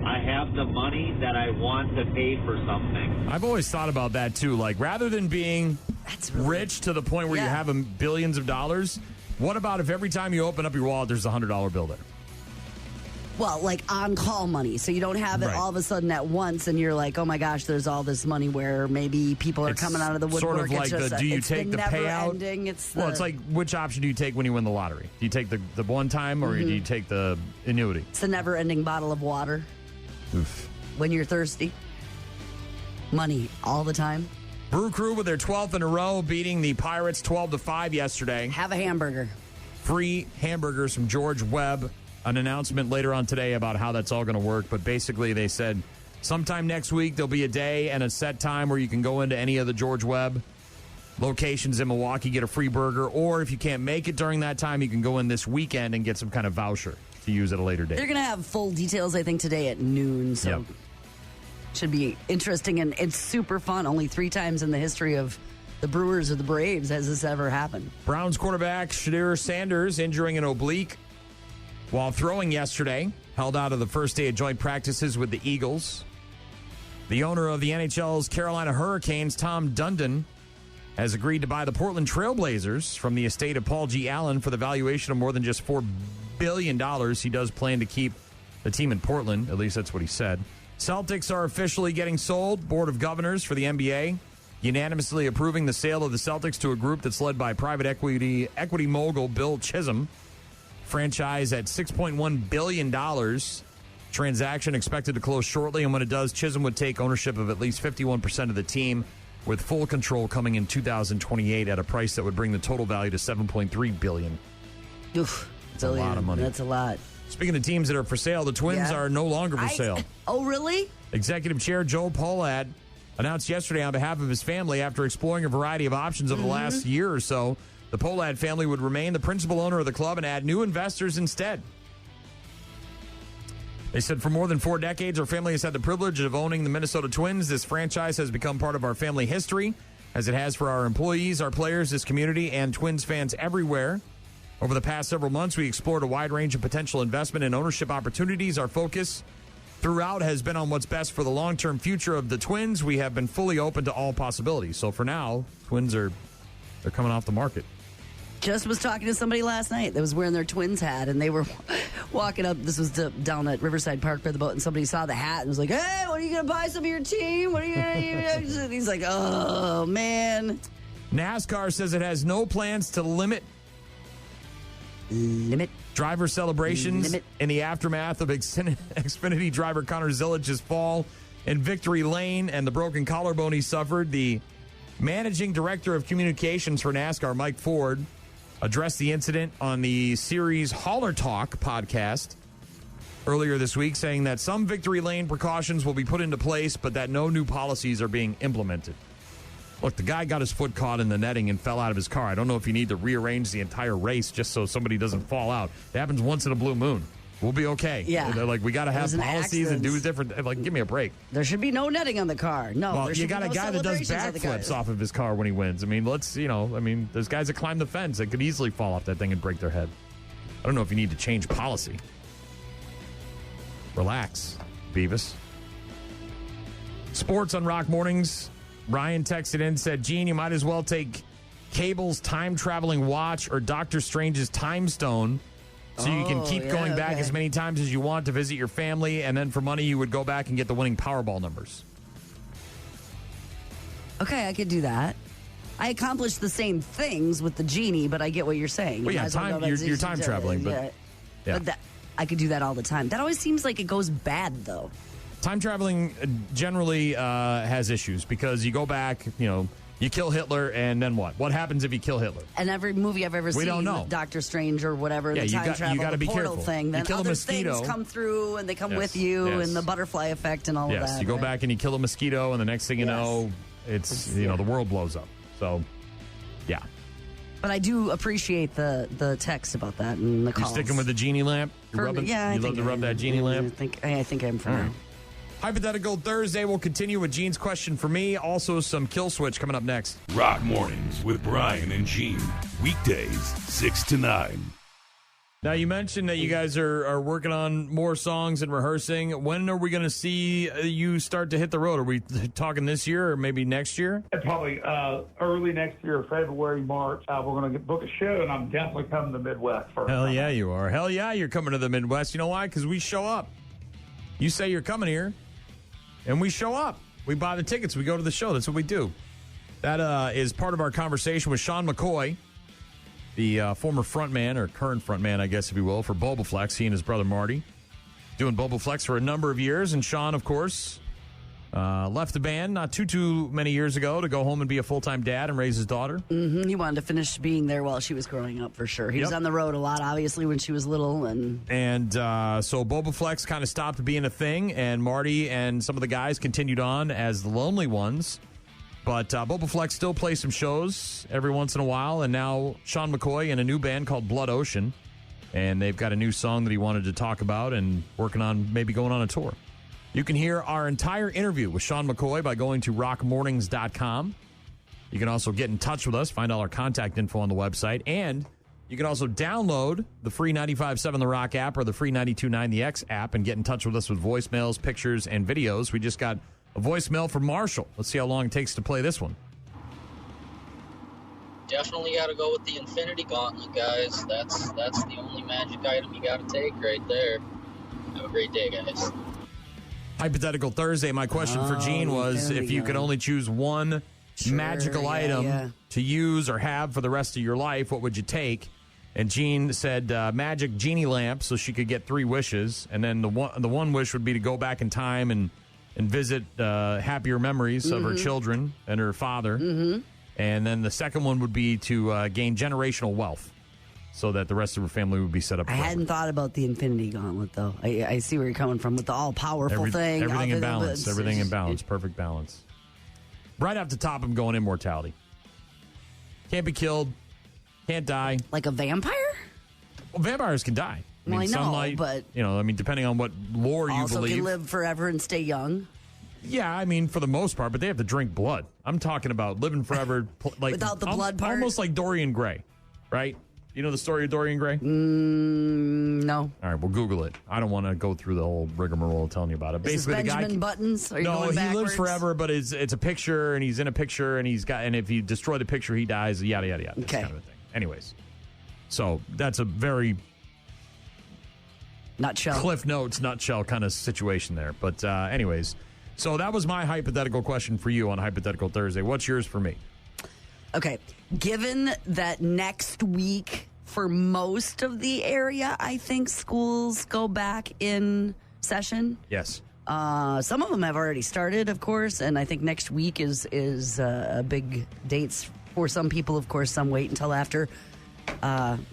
I have the money that I want to pay for something. I've always thought about that, too. Like, rather than being rich to the point where you have billions of dollars, what about if every time you open up your wallet, there's a $100 bill there? Well, like on-call money. So you don't have it all of a sudden at once, and you're like, oh, my gosh, there's all this money where maybe people are coming out of the woodwork. Sort of like do you take the payout? Ending. It's like, which option do you take when you win the lottery? Do you take the one time, or do you take the annuity? It's the never-ending bottle of water. Oof. When you're thirsty. Money all the time. Brew Crew with their 12th in a row, beating the Pirates 12-5 yesterday. Have a hamburger. Free hamburgers from George Webb. An announcement later on today about how that's all going to work. But basically, they said sometime next week there'll be a day and a set time where you can go into any of the George Webb locations in Milwaukee, get a free burger. Or if you can't make it during that time, you can go in this weekend and get some kind of voucher to use at a later date. They're going to have full details, I think, today at noon. So should be interesting, and it's super fun. Only 3 times in the history of the Brewers or the Braves has this ever happened. Browns quarterback Shadir Sanders injuring an oblique while throwing yesterday, held out of the first day of joint practices with the Eagles. The owner of the NHL's Carolina Hurricanes, Tom Dundon, has agreed to buy the Portland Trail Blazers from the estate of Paul G. Allen for the valuation of more than just $4 billion. He does plan to keep the team in Portland. At least that's what he said. Celtics are officially getting sold. Board of Governors for the NBA unanimously approving the sale of the Celtics to a group that's led by private equity mogul Bill Chisholm. Franchise at $6.1 billion. Transaction expected to close shortly, and when it does, Chisholm would take ownership of at least 51% of the team, with full control coming in 2028 at a price that would bring the total value to $7.3 billion. Oof, that's a lot of money. That's a lot. Speaking of teams that are for sale, the Twins are no longer for sale. Oh, really? Executive Chair Joe Pohlad announced yesterday on behalf of his family, after exploring a variety of options over the last year or so, the Pohlad family would remain the principal owner of the club and add new investors instead. They said, for more than 4 decades, our family has had the privilege of owning the Minnesota Twins. This franchise has become part of our family history, as it has for our employees, our players, this community, and Twins fans everywhere. Over the past several months, we explored a wide range of potential investment and ownership opportunities. Our focus throughout has been on what's best for the long-term future of the Twins. We have been fully open to all possibilities. So for now, Twins they're coming off the market. Just was talking to somebody last night that was wearing their Twins hat, and they were walking up. This was down at Riverside Park by the boat, and somebody saw the hat and was like, hey, what are you going to buy some of your team? What are you going to do? He's like, oh, man. NASCAR says it has no plans to limit driver celebrations in the aftermath of Xfinity driver Connor Zilich's fall in Victory Lane and the broken collarbone he suffered. The managing director of communications for NASCAR, Mike Ford, addressed the incident on the series Hauler Talk podcast earlier this week, saying that some Victory Lane precautions will be put into place, but that no new policies are being implemented. Look, the guy got his foot caught in the netting and fell out of his car. I don't know if you need to rearrange the entire race just so somebody doesn't fall out. It happens once in a blue moon. We'll be okay. Yeah. They're like, we got to have There's an policies and do accident. different. Like, give me a break. There should be no netting on the car. No. Well, there you should got be a no guy that does celebrations of the backflips guys. off of his car when he wins. I mean, there's guys that climb the fence that could easily fall off that thing and break their head. I don't know if you need to change policy. Relax, Beavis. Sports on Rock Mornings. Ryan texted in, said, Gene, you might as well take Cable's time-traveling watch or Doctor Strange's time stone so you can keep going back as many times as you want to visit your family, and then for money you would go back and get the winning Powerball numbers. Okay, I could do that. I accomplished the same things with the genie, but I get what you're saying. Well, You yeah, might as well go back you're to- time traveling, but yeah. But I could do that all the time. That always seems like it goes bad, though. Time traveling generally has issues because you go back, you kill Hitler, and then what? What happens if you kill Hitler? And every movie I've ever We seen don't know. with Doctor Strange or whatever, Yeah, the you time got- travel, you gotta the be portal careful. thing, You then kill a other mosquito. things come through and they come Yes, with you, yes. and the butterfly effect and all of that. Yes, you go right? back and you kill a mosquito, and the next thing you know, it's the world blows up. So, yeah. But I do appreciate the text about that and the You calls. sticking with the genie lamp? You For- rubbing? yeah, I you think love to I rub am. that genie lamp? I think I am for All now. right. Hypothetical Thursday will continue with Gene's question for me. Also, some Kill Switch coming up next. Rock Mornings with Brian and Gene. Weekdays, 6 to 9. Now, you mentioned that you guys are working on more songs and rehearsing. When are we going to see you start to hit the road? Are we talking this year or maybe next year? Probably early next year, February, March. We're going to book a show, and I'm definitely coming to the Midwest first. Hell yeah, you are. Hell yeah, you're coming to the Midwest. You know why? Because we show up. You say you're coming here, and we show up. We buy the tickets. We go to the show. That's what we do. That is part of our conversation with Sean McCoy, the former frontman, or current frontman, I guess, if you will, for Bobaflex. He and his brother Marty doing Bobaflex for a number of years. And Sean, of course, left the band not too many years ago to go home and be a full-time dad and raise his daughter. Mm-hmm. He wanted to finish being there while she was growing up, for sure. He was on the road a lot, obviously, when she was little. And so Bobaflex kind of stopped being a thing, and Marty and some of the guys continued on as the Lonely Ones. But Bobaflex still plays some shows every once in a while, and now Sean McCoy in a new band called Blood Ocean, and they've got a new song that he wanted to talk about and working on maybe going on a tour. You can hear our entire interview with Sean McCoy by going to rockmornings.com. You can also get in touch with us, find all our contact info on the website, and you can also download the free 95.7 The Rock app or the free 92.9 The X app and get in touch with us with voicemails, pictures, and videos. We just got a voicemail from Marshall. Let's see how long it takes to play this one. Definitely got to go with the Infinity Gauntlet, guys. That's the only magic item you got to take right there. Have a great day, guys. Hypothetical Thursday, my question for Gene was, if you could only choose one magical item to use or have for the rest of your life, what would you take? And Gene said magic genie lamp, so she could get 3 wishes. And then the one wish would be to go back in time and visit happier memories of her children and her father. Mm-hmm. And then the second one would be to gain generational wealth so that the rest of her family would be set up. I hadn't thought about the Infinity Gauntlet, though. I see where you're coming from with the all-powerful thing. Everything in balance. Everything in balance. Perfect balance. Right off the top, I'm going immortality. Can't be killed. Can't die. Like a vampire? Well, vampires can die. Well, I know, sunlight, but... depending on what lore you Also believe. can live forever and stay young. Yeah, for the most part, but they have to drink blood. I'm talking about living forever. Like Without the blood part? Almost like Dorian Gray, right? You know the story of Dorian Gray? No. All right, we'll Google it. I don't want to go through the whole rigmarole of telling you about it. Is Basically, this the guy Benjamin Buttons? Are you no, going he lives backwards? forever, but it's a picture, and he's in a picture, and and if you destroy the picture, he dies. Yada yada yada. Okay. Kind of a thing. Anyways, so that's a very Cliff Notes nutshell kind of situation there. But anyways, so that was my hypothetical question for you on Hypothetical Thursday. What's yours for me? Okay. Given that next week, for most of the area, I think schools go back in session. Yes. Some of them have already started, of course, and I think next week is a big dates for some people. Of course, some wait until after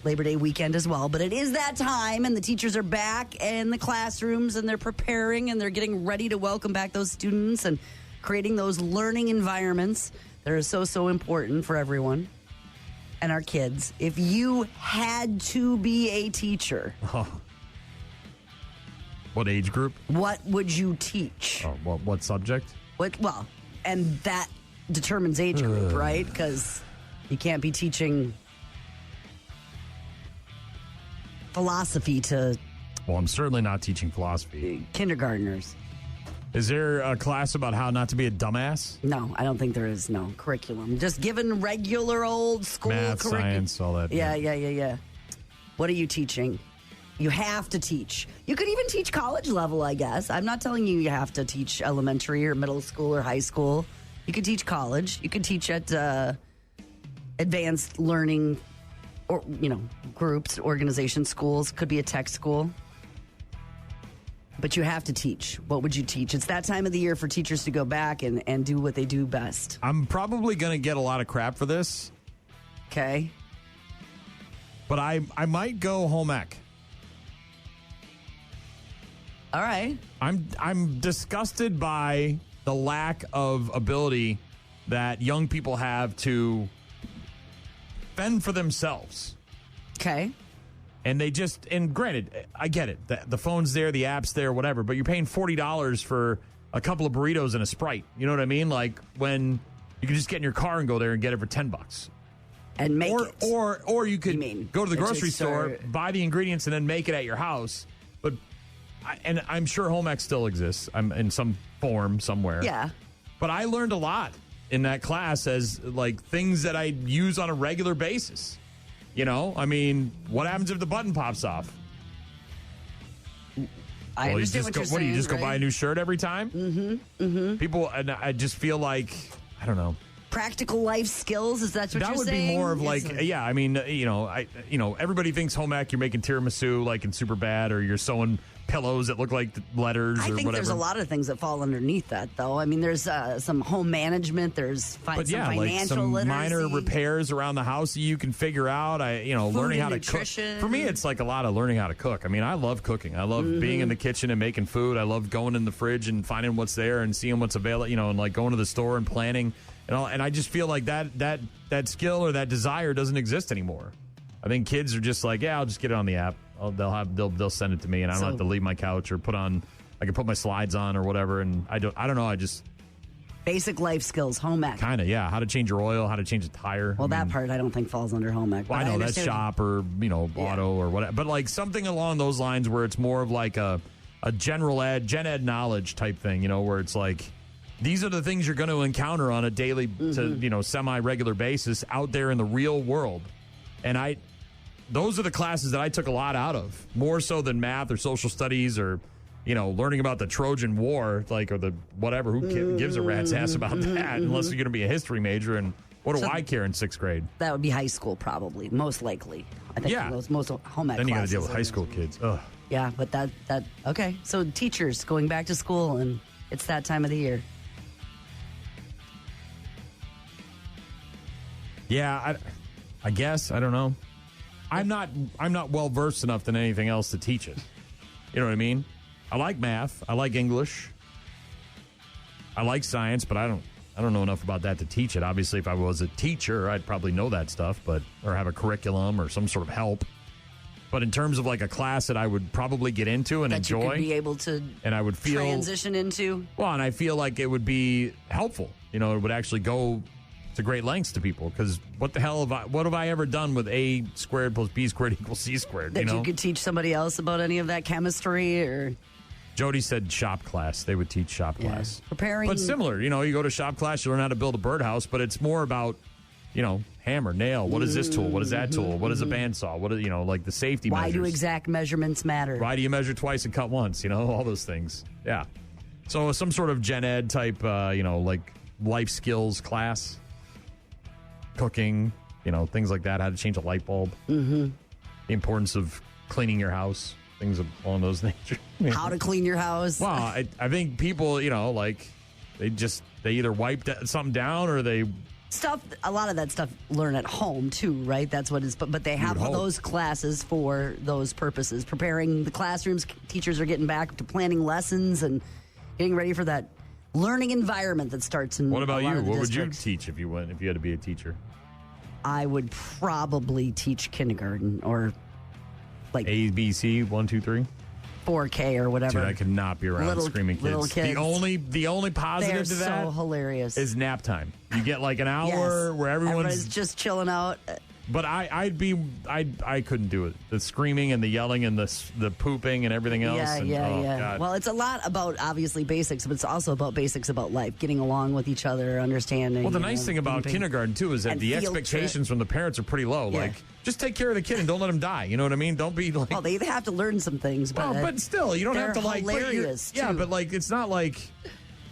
Labor Day weekend as well. But it is that time, and the teachers are back in the classrooms, and they're preparing, and they're getting ready to welcome back those students and creating those learning environments that are so important for everyone and our kids. If you had to be a teacher, What age group? What would you teach? Oh, what subject? Well, and that determines age group, right? Because you can't be teaching philosophy to... Well, I'm certainly not teaching philosophy. Kindergartners. Is there a class about how not to be a dumbass? No, I don't think there is no curriculum. Just given regular old school math, science, all that. Yeah. What are you teaching? You have to teach. You could even teach college level, I guess. I'm not telling you have to teach elementary or middle school or high school. You could teach college. You could teach at advanced learning or groups, organizations, schools. Could be a tech school. But you have to teach. What would you teach? It's that time of the year for teachers to go back and do what they do best. I'm probably going to get a lot of crap for this. Okay. But I might go home ec. All right. I'm disgusted by the lack of ability that young people have to fend for themselves. Okay. And and granted, I get it. The phone's there, the app's there, whatever, but you're paying $40 for a couple of burritos and a Sprite. You know what I mean? Like when you can just get in your car and go there and get it for $10. And make it. Or you could go to the grocery store, buy the ingredients, and then make it at your house. But I'm sure home ec still exists. I'm in some form somewhere. Yeah. But I learned a lot in that class as like things that I use on a regular basis. I mean, what happens if the button pops off? I understand what you're saying. Do you just go buy a new shirt every time? Mm-hmm. People, and I just feel like, I don't know. Practical life skills, is that what you're saying? That would be more of I mean, everybody thinks home ec, you're making tiramisu like in Superbad, or you're sewing pillows that look like letters or whatever. I think there's a lot of things that fall underneath that, though. I mean, there's some home management, there's some financial like some literacy. Minor repairs around the house that you can figure out. Learning how to cook. For me, it's like a lot of learning how to cook. I mean, I love cooking. I love being in the kitchen and making food. I love going in the fridge and finding what's there and seeing what's available, and like going to the store and planning. And I just feel like that skill or that desire doesn't exist anymore. I think kids are just like, I'll just get it on the app. They'll send it to me, and I don't have to leave my couch or I can put my slides on or whatever. And I don't know. I just basic life skills, home ec. Kind of, yeah. How to change your oil, how to change a tire. Well, that part I don't think falls under home ec. Well, I know that's shop or auto or whatever, but like something along those lines where it's more of like a general gen ed knowledge type thing. Where it's like, these are the things you're going to encounter on a daily to semi-regular basis out there in the real world. And those are the classes that I took a lot out of, more so than math or social studies or learning about the Trojan War, or the whatever. Who gives a rat's ass about that unless you're going to be a history major? And what do I care in 6th grade? That would be high school, probably, most likely. I think most home ec then you got to classes deal with high school kids. Ugh. Yeah, but that okay. So teachers going back to school, and it's that time of the year. Yeah, I guess. I don't know. I'm not well versed enough than anything else to teach it. You know what I mean? I like math. I like English. I like science, but I don't know enough about that to teach it. Obviously, if I was a teacher, I'd probably know that stuff, or have a curriculum or some sort of help. But in terms of like a class that I would probably get into and enjoy, you could be able to and I would feel transition into. Well, and I feel like it would be helpful. It would actually go to great lengths to people, because what have I ever done with A squared plus B squared equals C squared? That you could teach somebody else about any of that chemistry or. Jody said shop class. They would teach shop class. Preparing. But similar, you go to shop class, you learn how to build a birdhouse, but it's more about, hammer, nail. What is this tool? What is that tool? What is a bandsaw? What is, like the safety measures. Why do exact measurements matter? Why do you measure twice and cut once? All those things. Yeah. So some sort of gen ed type, like life skills class. Cooking, things like that, how to change a light bulb. Mm-hmm. The importance of cleaning your house, things along those nature. How to clean your house. Well, I think people, they either wipe something down or they... A lot of that stuff learn at home, too, right? That's what is, but they have those classes for those purposes. Preparing the classrooms, teachers are getting back to planning lessons and getting ready for that learning environment that starts in. What about you? What districts. Would you teach if you had to be a teacher? I would probably teach kindergarten or like A, B, C, 1, 2, 3. 4K or whatever. Dude, I could not be around screaming kids. Little kids. The only positive to that so hilarious. is nap time. You get like an hour where everyone's just chilling out. But I couldn't do it. The screaming and the yelling and the pooping and everything else. Yeah. God. Well, it's a lot about obviously basics, but it's also about basics about life, getting along with each other, understanding. Well, the nice thing about kindergarten too is that the expectations from the parents are pretty low. Yeah. Like, just take care of the kid and don't let him die. You know what I mean? Don't be like. Well, they have to learn some things, but still, you don't have to like. Hilarious. But like, it's not like.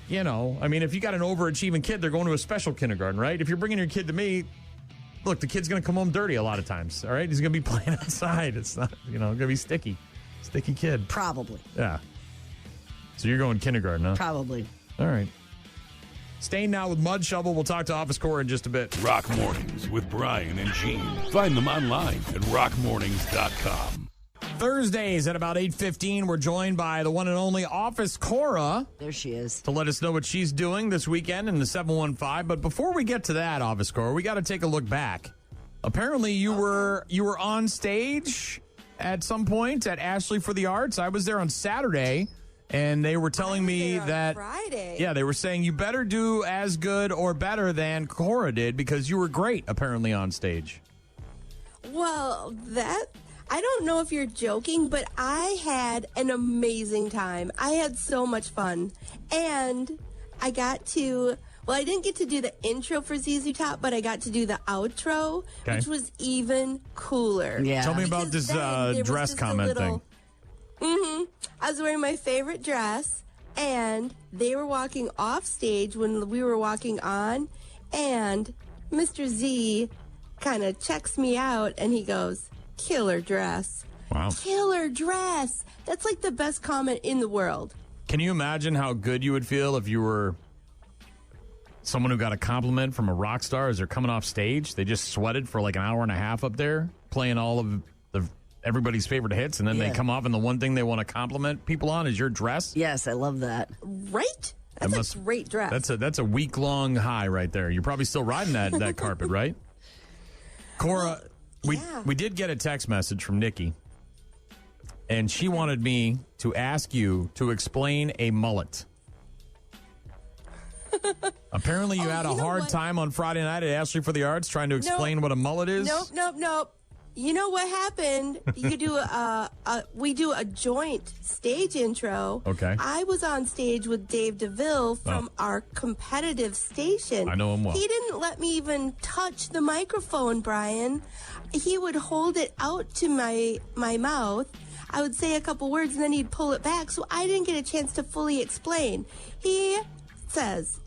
You know, I mean, if you got an overachieving kid, they're going to a special kindergarten, right? If you're bringing your kid to me. Look, the kid's going to come home dirty a lot of times, all right? He's going to be playing outside. It's not, going to be sticky. Sticky kid. Probably. Yeah. So you're going kindergarten, huh? Probably. All right. Staying now with Mud Shovel. We'll talk to Office Core in just a bit. Rock Mornings with Brian and Gene. Find them online at rockmornings.com. Thursdays at about 8:15, we're joined by the one and only Office Cora. There she is. To let us know what she's doing this weekend in the 715. But before we get to that, Office Cora, we got to take a look back. Apparently, you were on stage at some point at Ashley for the Arts. I was there on Saturday, and they were telling me that Friday. Yeah, they were saying you better do as good or better than Cora did because you were great apparently on stage. Well, I don't know if you're joking, but I had an amazing time. I had so much fun. And I got to, I didn't get to do the intro for ZZ Top, but I got to do the outro, which was even cooler. Yeah. Tell me about this dress comment thing. I was wearing my favorite dress, and they were walking off stage when we were walking on, and Mr. Z kind of checks me out, and he goes, "Killer dress." Wow. Killer dress. That's like the best comment in the world. Can you imagine how good you would feel if you were someone who got a compliment from a rock star as they're coming off stage? They just sweated for like an hour and a half up there playing all of everybody's favorite hits, and then they come off and the one thing they want to compliment people on is your dress? Yes, I love that. Right? That's a great dress. That's a week-long high right there. You're probably still riding that carpet, right? Cora... We did get a text message from Nikki, and she wanted me to ask you to explain a mullet. Apparently, you had a hard time on Friday night at Ashley for the Arts trying to explain what a mullet is. Nope. You know what happened? You do we do a joint stage intro. Okay. I was on stage with Dave DeVille from our competitive station. I know him well. He didn't let me even touch the microphone, Brian. He would hold it out to my mouth. I would say a couple words, and then he'd pull it back, so I didn't get a chance to fully explain. He says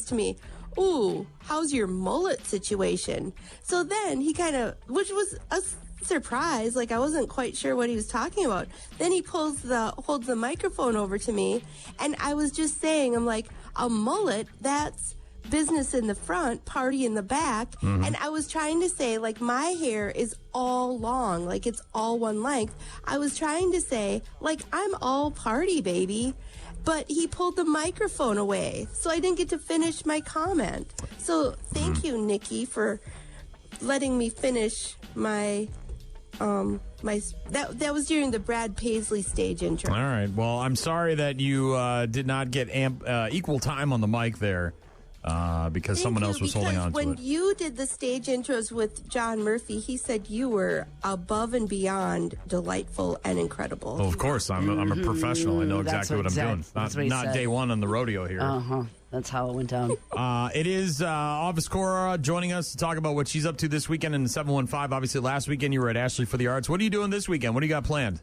to me, "Ooh, how's your mullet situation?" So then he kind of, which was a surprise, like I wasn't quite sure what he was talking about. Then he holds the microphone over to me, and I was just saying, I'm like, a mullet, that's business in the front, party in the back. Mhm. And I was trying to say, like, my hair is all long, like it's all one length. I was trying to say, like, I'm all party, baby. But he pulled the microphone away, so I didn't get to finish my comment. So thank you, Nikki, for letting me finish my that was during the Brad Paisley stage intro. All right. Well, I'm sorry that you did not get equal time on the mic there because someone else was holding on to it. When you did the stage intros with John Murphy, he said you were above and beyond delightful and incredible. Well, of course, I'm a professional. I know exactly what I'm doing. Not day one on the rodeo here. That's how it went down. It is Office Cora joining us to talk about what she's up to this weekend in the 715. Obviously, last weekend you were at Ashley for the Arts. What are you doing this weekend? What do you got planned?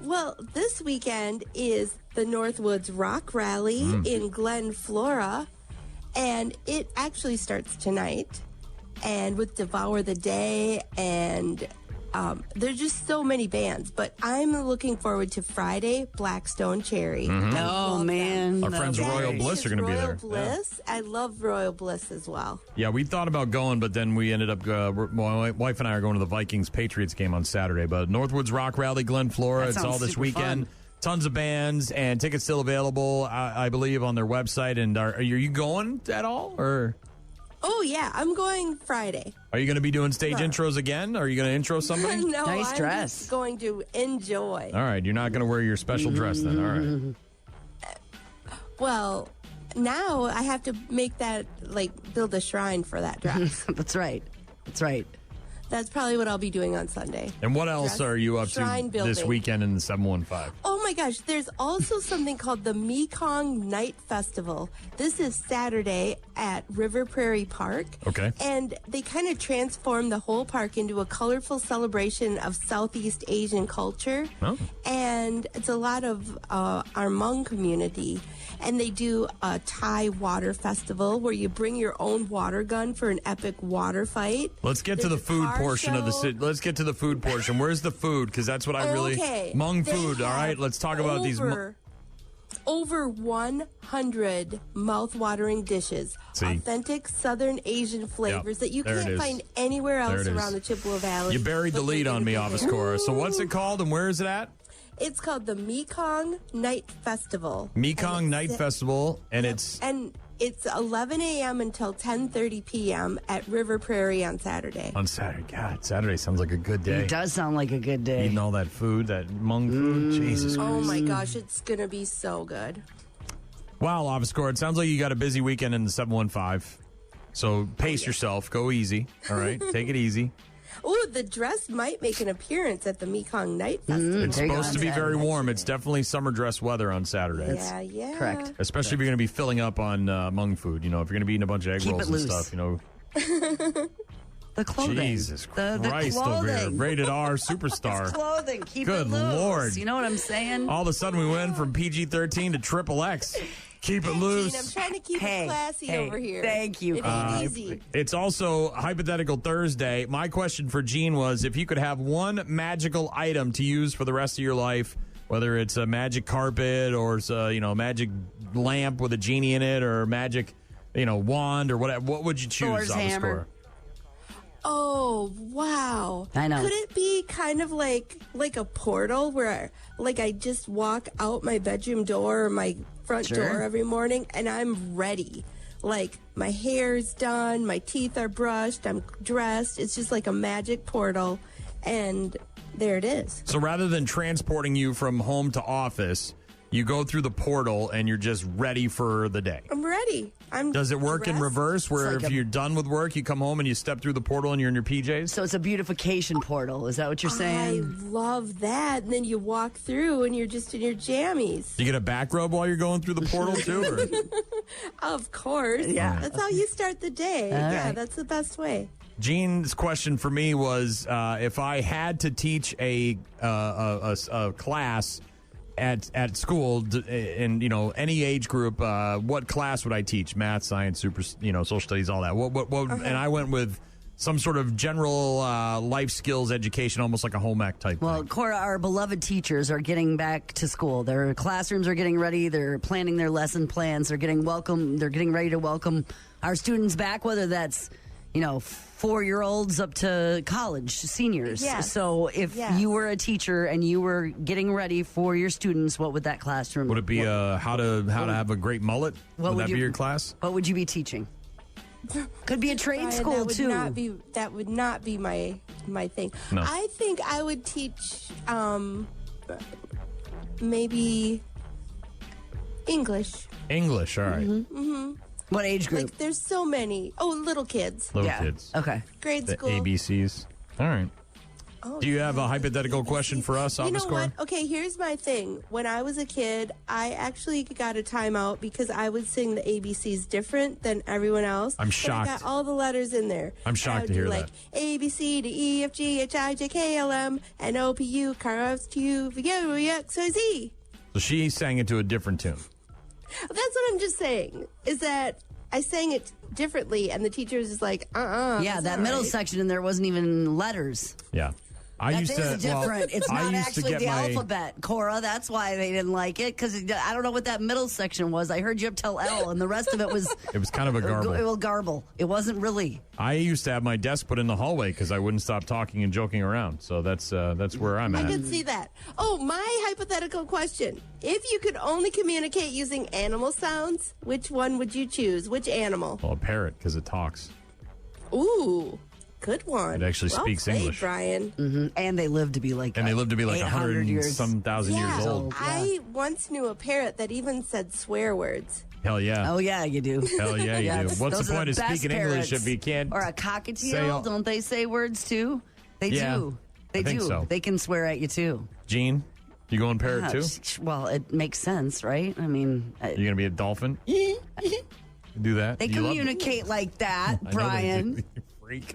Well, this weekend is the Northwoods Rock Rally in Glen Flora, and it actually starts tonight. And with Devour the Day, and there's just so many bands. But I'm looking forward to Friday, Blackstone Cherry. Oh, man. Our friends Royal Bliss are going to be there. Royal Bliss. I love Royal Bliss as well. Yeah, we thought about going, but then we ended up, my wife and I are going to the Vikings-Patriots game on Saturday. But Northwoods Rock Rally, Glen Flora, it's all this weekend. Fun. Tons of bands, and tickets still available, I believe, on their website. And are you going at all, or...? Oh, yeah. I'm going Friday. Are you going to be doing stage intros again? Are you going to intro somebody? No, Nice I'm dress. just going to enjoy. All right. You're not going to wear your special dress then. All right. Well, now I have to make that, build a shrine for that dress. That's right. That's right. That's probably what I'll be doing on Sunday. And what else are you up to Shrine this building. weekend in the 715? Oh my gosh, there's also something called the Mekong Night Festival. This is Saturday at River Prairie Park. Okay. And they kind of transform the whole park into a colorful celebration of Southeast Asian culture. Oh. And it's a lot of our Hmong community. And they do a Thai water festival where you bring your own water gun for an epic water fight. Let's get to the food portion of the city. Let's get to the food portion. Where's the food? Because that's what I really... Okay. Hmong They food, all right? Let's talk about these... Over 100 mouth-watering dishes. See. Authentic Southern Asian flavors that you there it can't is. find anywhere There else it is. around the Chippewa Valley. You buried the but lead they're on me, gonna be Office Cora. So what's it called and where is it at? It's called the Mekong Night Festival. Mekong Night Festival, and it's... And it's 11 a.m. until 10:30 p.m. at River Prairie on Saturday. On Saturday. God, Saturday sounds like a good day. It does sound like a good day. Eating all that food, that Hmong food. Jesus Christ. Oh my gosh, it's going to be so good. Wow, Office Cora, it sounds like you got a busy weekend in the 715. So pace yourself. Go easy. All right? Take it easy. Oh, the dress might make an appearance at the Mekong Night Festival. It's supposed to be very warm. It's definitely summer dress weather on Saturday. Yeah. Correct. Especially if you're going to be filling up on Hmong food. You know, if you're going to be eating a bunch of egg Keep rolls it and loose. stuff, you know. The clothing. Jesus The Christ over here. clothing. Rated R superstar. It's clothing. Keep Good it loose. Lord. You know what I'm saying? All of a sudden we went from PG-13 to XXX. Keep it loose. Gene, I'm trying to keep it classy over here. Thank you. It ain't easy. It's also Hypothetical Thursday. My question for Gene was, if you could have one magical item to use for the rest of your life, whether it's a magic carpet or it's a, a magic lamp with a genie in it or a magic, wand or whatever, what would you choose? Thor's Office hammer. Cora? Oh, wow. I know. Could it be kind of like a portal where I just walk out my bedroom door or my front Sure. door every morning and I'm ready? Like my hair's done, my teeth are brushed, I'm dressed. It's just like a magic portal and there it is. So rather than transporting you from home to office, you go through the portal and you're just ready for the day. I'm ready. Does it work in dressed. reverse where It's like if you're done with work, you come home and you step through the portal and you're in your PJs? So it's a beautification portal. Is that what you're I saying? love that. And then you walk through and you're just in your jammies. Do you get a back rub while you're going through the portal too? Or? Of course. Yeah. That's how you start the day. All Yeah, right. that's the best way. Gene's question for me was if I had to teach a class at school in any age group, what class would I teach? Math, science, social studies, all that. What and I went with some sort of general life skills education, almost like a home ec type Well, thing. Cora, our beloved teachers are getting back to school. Their classrooms are getting ready. They're planning their lesson plans. They're getting ready to welcome our students back, whether that's 4-year-olds up to college seniors. Yes. So if you were a teacher and you were getting ready for your students, what would that classroom? Would it be how to have a great mullet? Would that be your class? What would you be teaching? Could be a trade Brian, school that would too. That would not be my thing. No. I think I would teach maybe English. English, all right. Mm-hmm. What age group? Like there's so many. Oh, little kids. Little kids. Okay. Grade The school. ABCs. All right. Oh, Do you have a hypothetical question for us, You know Office Cora? what? Okay, here's my thing. When I was a kid, I actually got a timeout because I would sing the ABCs different than everyone else. I'm But shocked. I got all the letters in there. I'm shocked I would to hear do that. like A, B, C, D, E, F, G, H, I, J, K, L, M, N, O, P, U, R, S, T, U, V, W, X, Y, Z. So she sang it to a different tune. That's what I'm just saying, is that I sang it differently, and the teacher was just like, Yeah, that's that not middle right. section in there wasn't even letters. Yeah. I used That is to. different. It's I not used to actually get the my- alphabet, Cora. That's why they didn't like it, because I don't know what that middle section was. I heard you up till L, and the rest of it was... It was kind of a garble. It was garble. It wasn't really. I used to have my desk put in the hallway because I wouldn't stop talking and joking around. So that's where I'm I at. could see that. Oh, my hypothetical question. If you could only communicate using animal sounds, which one would you choose? Which animal? Well, a parrot because it talks. Ooh, good one. It actually Well speaks played, English. Brian. Mm-hmm. And they live to be like 100 and years. some thousand years old. I once knew a parrot that even said swear words. Hell yeah. Oh, yeah, you do. Hell yeah, you do. What's those the are point of best speaking English parrots. if you can't? Or a say cockatiel, all- don't they say words too? They Yeah, do. They I think do. so. They can swear at you too. Gene, you going parrot Yeah, too? Well, it makes sense, right? I mean, You going to be a dolphin? Do that? they You love- communicate like that, I know they Brian. do. You freak.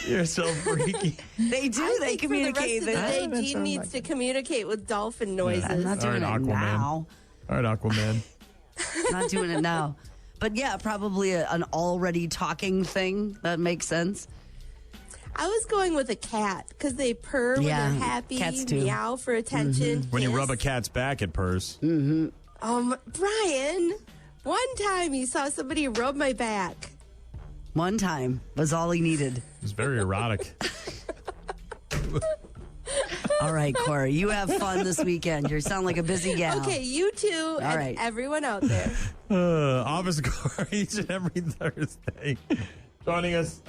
You're so freaky. They do. I they think communicate. For the rest of the day, They- Gene needs to communicate with dolphin noises. I'm not doing All right, it Aquaman. now. All right, Aquaman. Not doing it now. But yeah, probably an already talking thing. That makes sense. I was going with a cat because they purr when Yeah, they're happy, cats too. meow for attention. When you hiss. rub a cat's back, it purrs. Brian, one time you saw somebody rub my back. One time was all he needed. It was very erotic. All right, Corey, you have fun this weekend. You sound like a busy gal. Okay, you two and right. everyone out there. Office Core each and every Thursday. Joining us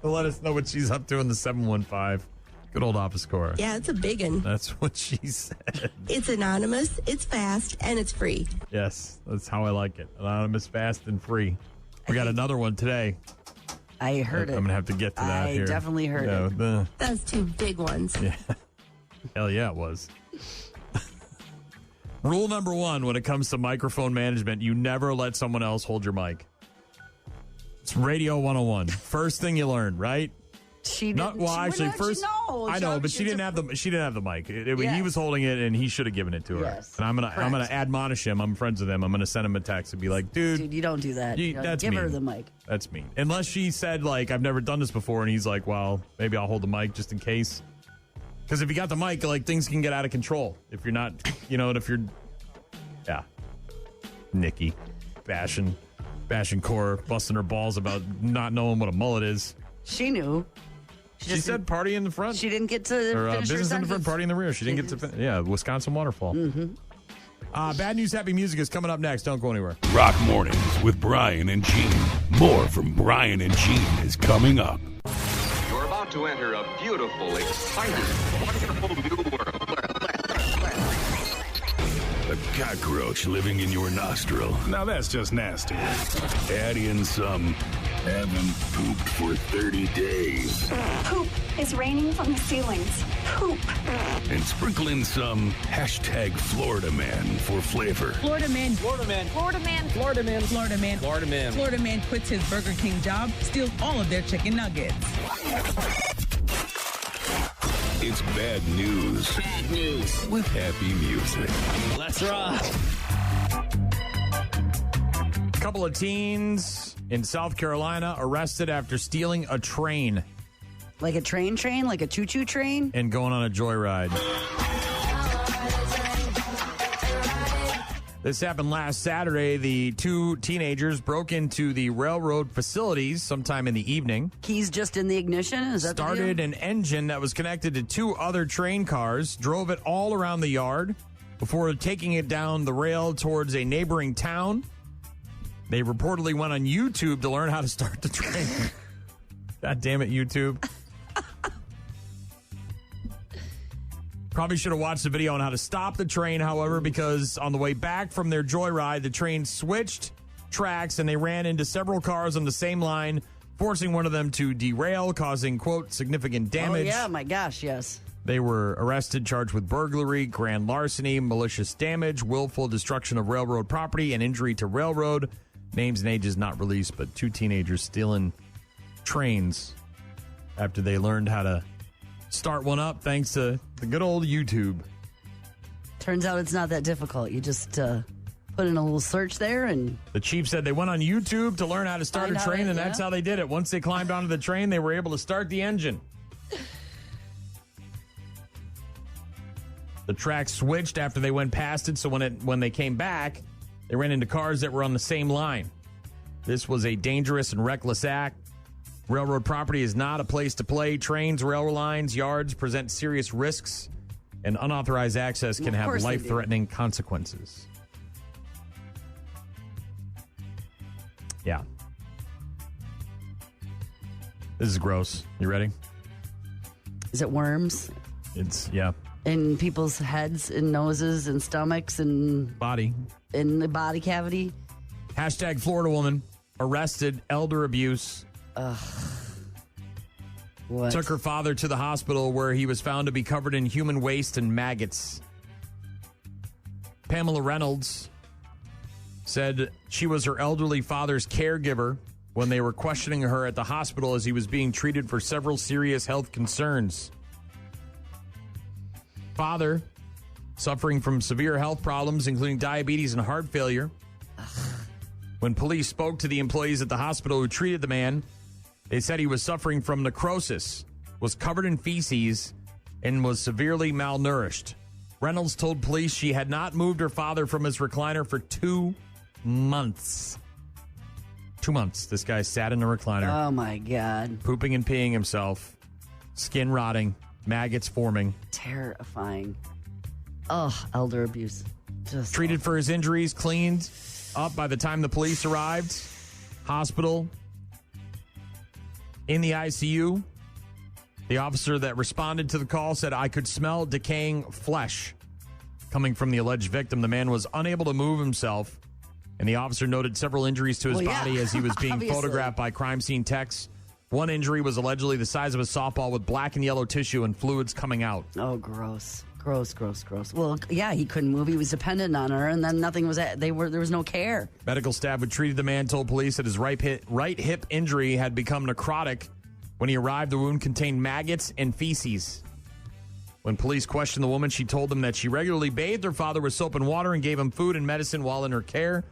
to let us know what she's up to in the 715. Good old Office Core. Yeah, it's a big one. That's what she said. It's anonymous, it's fast, and it's free. Yes, that's how I like it. Anonymous, fast, and free. We got another one today. I heard it. I'm going to have to get to that I here. definitely heard it. That's two big ones. Yeah. Hell yeah, it was. Rule number one when it comes to microphone management, you never let someone else hold your mic. It's Radio 101. First thing you learn, right? She Not didn't. well, actually, first I know, but she it's didn't have the mic. He was holding it, and he should have given it to her. Yes, and I'm gonna correct. admonish him. I'm friends with him. I'm gonna send him a text and be like, dude, you don't do that. that's Give mean. her the mic. That's mean. Unless she said like I've never done this before, and he's like, well, maybe I'll hold the mic just in case. Because if you got the mic, like things can get out of control. If you're not, Nikki, bashing Cora, busting her balls about not knowing what a mullet is. She knew. She said party in the front. She didn't get to Or finish her business in the front, sentence. party in the rear. She didn't get to Wisconsin Waterfall. Mm-hmm. Bad News, Happy Music is coming up next. Don't go anywhere. Rock Mornings with Brian and Gene. More from Brian and Gene is coming up. You're about to enter a beautiful, exciting, wonderful new world. A cockroach living in your nostril. Now that's just nasty. Add in some haven't pooped for 30 days. Poop is raining from the ceilings. Poop. And sprinkle in some hashtag Florida Man for flavor. Florida man. Florida man. Florida man. Florida man. Florida man. Florida man. Florida man quits his Burger King job, steals all of their chicken nuggets. It's bad news. Bad news. With happy music. Let's rock. A couple of teens in South Carolina arrested after stealing a train Like a train, like a choo-choo train? and going on a joyride. This happened last Saturday. The two teenagers broke into the railroad facilities sometime in the evening. Keys just in the ignition? Is that Started the deal? an engine that was connected to two other train cars, drove it all around the yard before taking it down the rail towards a neighboring town. They reportedly went on YouTube to learn how to start the train. God damn it, YouTube. Probably should have watched the video on how to stop the train, however, because on the way back from their joyride, the train switched tracks and they ran into several cars on the same line, forcing one of them to derail, causing, quote, significant damage. Oh, yeah, my gosh, yes. They were arrested, charged with burglary, grand larceny, malicious damage, willful destruction of railroad property, and injury to railroad. Names and ages not released, but two teenagers stealing trains after they learned how to start one up thanks to the good old YouTube. Turns out it's not that difficult. You just put in a little search there and... The chief said they went on YouTube to learn how to start Find a out train, it, and yeah. that's how they did it. Once they climbed onto the train, they were able to start the engine. The tracks switched after they went past it, so when they came back, they ran into cars that were on the same line. This was a dangerous and reckless act. Railroad property is not a place to play. Trains, railroad lines, yards present serious risks, and unauthorized access can have life-threatening consequences. Yeah. This is gross. You ready? Is it worms? Yeah. In people's heads and noses and stomachs and... Body. In the body cavity? Hashtag Florida woman arrested, elder abuse. What? Took her father to the hospital where he was found to be covered in human waste and maggots. Pamela Reynolds said she was her elderly father's caregiver when they were questioning her at the hospital as he was being treated for several serious health concerns. Father, suffering from severe health problems, including diabetes and heart failure. When police spoke to the employees at the hospital who treated the man, they said he was suffering from necrosis, was covered in feces, and was severely malnourished. Reynolds told police she had not moved her father from his recliner for 2 months. 2 months. This guy sat in a recliner. Oh, my God. Pooping and peeing himself. Skin rotting. Maggots forming. Terrifying. Oh, elder abuse. Just treated for his injuries, cleaned up by the time the police arrived. Hospital. In the ICU. The officer that responded to the call said, "I could smell decaying flesh coming from the alleged victim. The man was unable to move himself, and the officer noted several injuries to his body as he was being photographed by crime scene techs. One injury was allegedly the size of a softball with black and yellow tissue and fluids coming out." Oh, gross. Gross, gross, gross. Well, yeah, he couldn't move. He was dependent on her, and then nothing was there was no care. Medical staff who treated the man told police that his right hip injury had become necrotic. When he arrived, the wound contained maggots and feces. When police questioned the woman, she told them that she regularly bathed her father with soap and water and gave him food and medicine while in her care.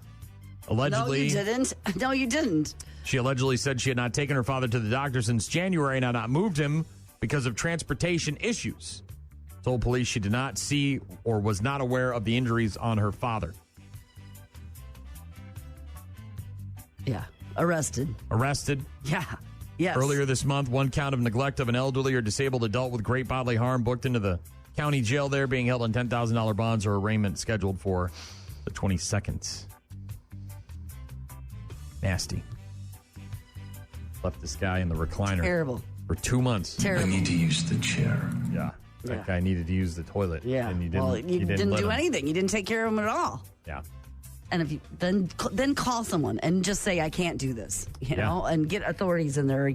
Allegedly, No, you didn't. No, you didn't. She allegedly said she had not taken her father to the doctor since January and had not moved him because of transportation issues. Told police she did not see or was not aware of the injuries on her father. Yeah. Arrested. Yeah. Yes. Earlier this month, one count of neglect of an elderly or disabled adult with great bodily harm booked into the county jail there, being held on $10,000 bonds or arraignment scheduled for the 22nd. Nasty. Left this guy in the recliner. Terrible. For 2 months. Terrible. I need to use the chair. Yeah. That guy needed to use the toilet. Yeah. And you didn't, well, you didn't let do him. anything. You didn't take care of him at all. Yeah. And if you then call someone and just say, "I can't do this," you know, and get authorities in there,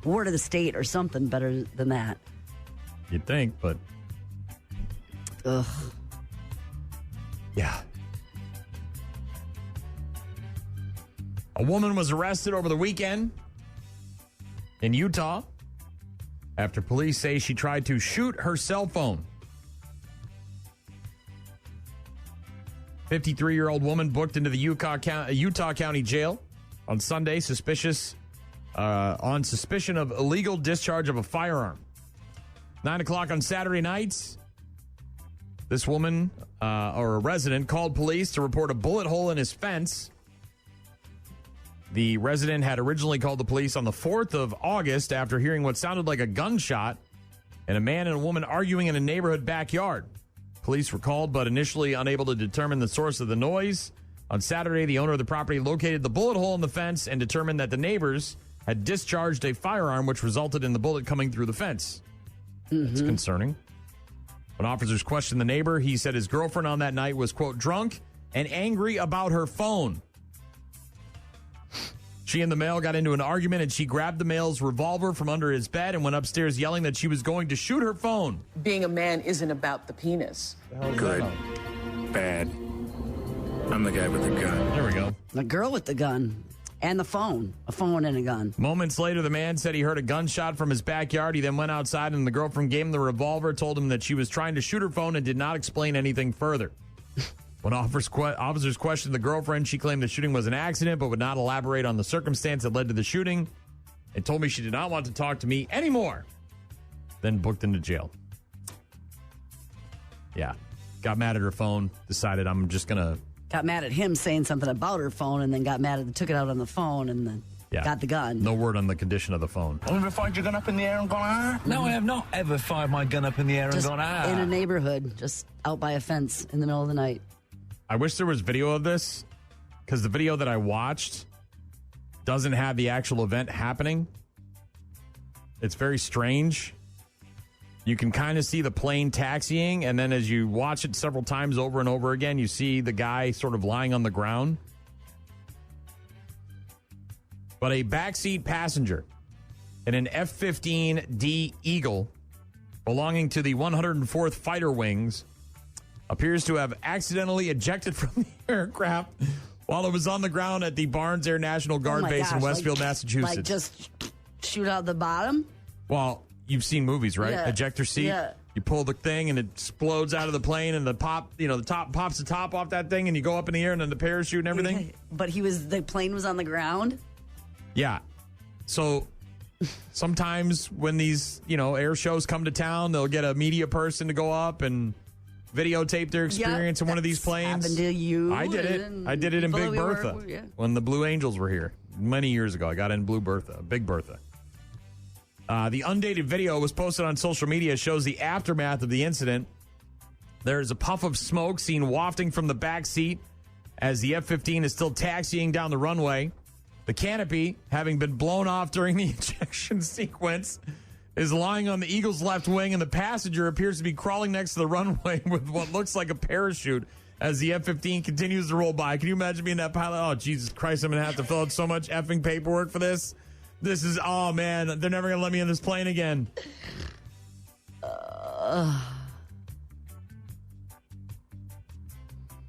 ward of the state or something better than that. You'd think, but ugh. Yeah. A woman was arrested over the weekend in Utah after police say she tried to shoot her cell phone. 53-year-old woman booked into the Utah County Jail on Sunday, on suspicion of illegal discharge of a firearm. 9 o'clock on Saturday night, this woman, or a resident, called police to report a bullet hole in his fence. The resident had originally called the police on the 4th of August after hearing what sounded like a gunshot and a man and a woman arguing in a neighborhood backyard. Police were called, but initially unable to determine the source of the noise. On Saturday, the owner of the property located the bullet hole in the fence and determined that the neighbors had discharged a firearm, which resulted in the bullet coming through the fence. That's concerning. When officers questioned the neighbor, he said his girlfriend on that night was, quote, drunk and angry about her phone. She and the male got into an argument, and she grabbed the male's revolver from under his bed and went upstairs yelling that she was going to shoot her phone. Being a man isn't about the penis. Good. Bad. I'm the guy with the gun. There we go. The girl with the gun and the phone. A phone and a gun. Moments later, the man said he heard a gunshot from his backyard. He then went outside, and the girlfriend gave him the revolver, told him that she was trying to shoot her phone, and did not explain anything further. When officers questioned the girlfriend, she claimed the shooting was an accident, but would not elaborate on the circumstance that led to the shooting, and told me she did not want to talk to me anymore. Then booked into jail. Yeah. Got mad at her phone, decided I'm just going to... Got mad at him saying something about her phone, and then got mad at took it out on the phone, and then got the gun. No word on the condition of the phone. Have you ever fired your gun up in the air and gone, ah? No, I have not ever fired my gun up in the air Just and gone, ah. in a neighborhood, just out by a fence in the middle of the night. I wish there was video of this, because the video that I watched doesn't have the actual event happening. It's very strange. You can kind of see the plane taxiing, and then as you watch it several times over and over again, you see the guy sort of lying on the ground. But a backseat passenger in an F-15D Eagle belonging to the 104th Fighter Wings appears to have accidentally ejected from the aircraft while it was on the ground at the Barnes Air National Guard Base in Westfield, Massachusetts. Like just shoot out the bottom? Well, you've seen movies, right? Yeah. Ejector seat. Yeah. You pull the thing and it explodes out of the plane, and the top pops the top off that thing, and you go up in the air, and then the parachute and everything. But the plane was on the ground? Yeah. So sometimes when these, air shows come to town, they'll get a media person to go up and videotape their experience in one of these planes. Happened to you. I did it. I did it in Big Bertha when the Blue Angels were here many years ago. I got in Big Bertha. The undated video was posted on social media, shows the aftermath of the incident. There is a puff of smoke seen wafting from the back seat as the F-15 is still taxiing down the runway. The canopy, having been blown off during the ejection sequence, is lying on the Eagle's left wing, and the passenger appears to be crawling next to the runway with what looks like a parachute as the F-15 continues to roll by. Can you imagine being that pilot? Oh, Jesus Christ, I'm going to have to fill out so much effing paperwork for this. This is, oh, man, they're never going to let me in this plane again.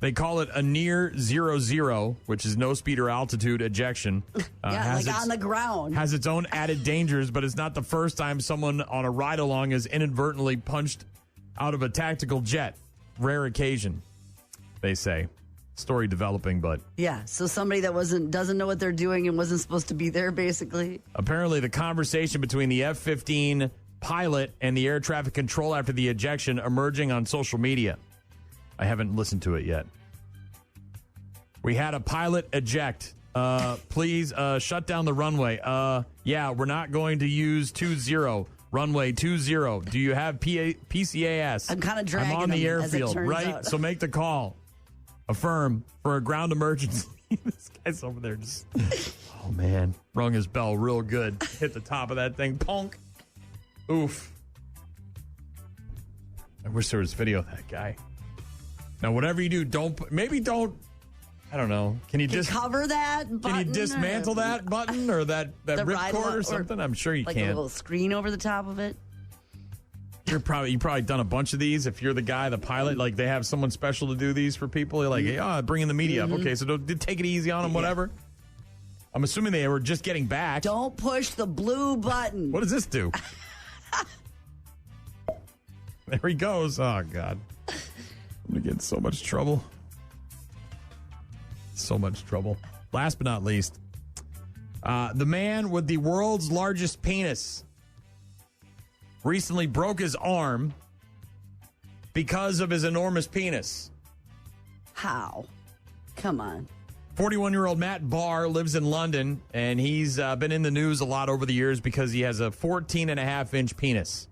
They call it a near 0-0, which is no speed or altitude ejection. On the ground. Has its own added dangers, but it's not the first time someone on a ride-along has inadvertently punched out of a tactical jet. Rare occasion, they say. Story developing, but... Yeah, so somebody that doesn't know what they're doing and wasn't supposed to be there, basically. Apparently, the conversation between the F-15 pilot and the air traffic control after the ejection emerging on social media. I haven't listened to it yet. We had a pilot eject. Please shut down the runway. Yeah, we're not going to use 20. Runway 20. Do you have PCAS? I'm kind of dragging I'm on the them, airfield, right? Out. So make the call. Affirm for a ground emergency. This guy's over there just... Oh, man. Rung his bell real good. Hit the top of that thing. Punk. Oof. I wish there was video of that guy. Now, whatever you do, don't. I don't know. Can you just cover that button? Can you dismantle that button or that ripcord or something? I'm sure you can. Like a little screen over the top of it. You've probably done a bunch of these. If you're the guy, the pilot, like they have someone special to do these for people. You're like, hey, bringing the media up. Okay, so take it easy on them, whatever. I'm assuming they were just getting back. Don't push the blue button. What does this do? There he goes. Oh, God. I'm going to get in so much trouble. So much trouble. Last but not least, the man with the world's largest penis recently broke his arm because of his enormous penis. How? Come on. 41-year-old Matt Barr lives in London, and he's been in the news a lot over the years because he has a 14.5-inch penis.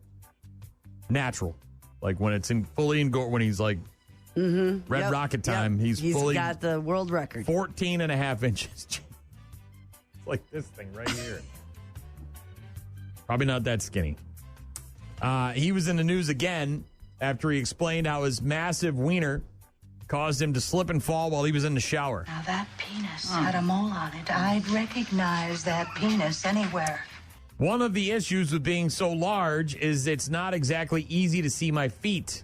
Natural. Like when it's when he's like Red Rocket time, he's fully got the world record. 14.5 inches. Like this thing right here. Probably not that skinny. He was in the news again after he explained how his massive wiener caused him to slip and fall while he was in the shower. Now that penis had a mole on it. I'd recognize that penis anywhere. One of the issues with being so large is it's not exactly easy to see my feet.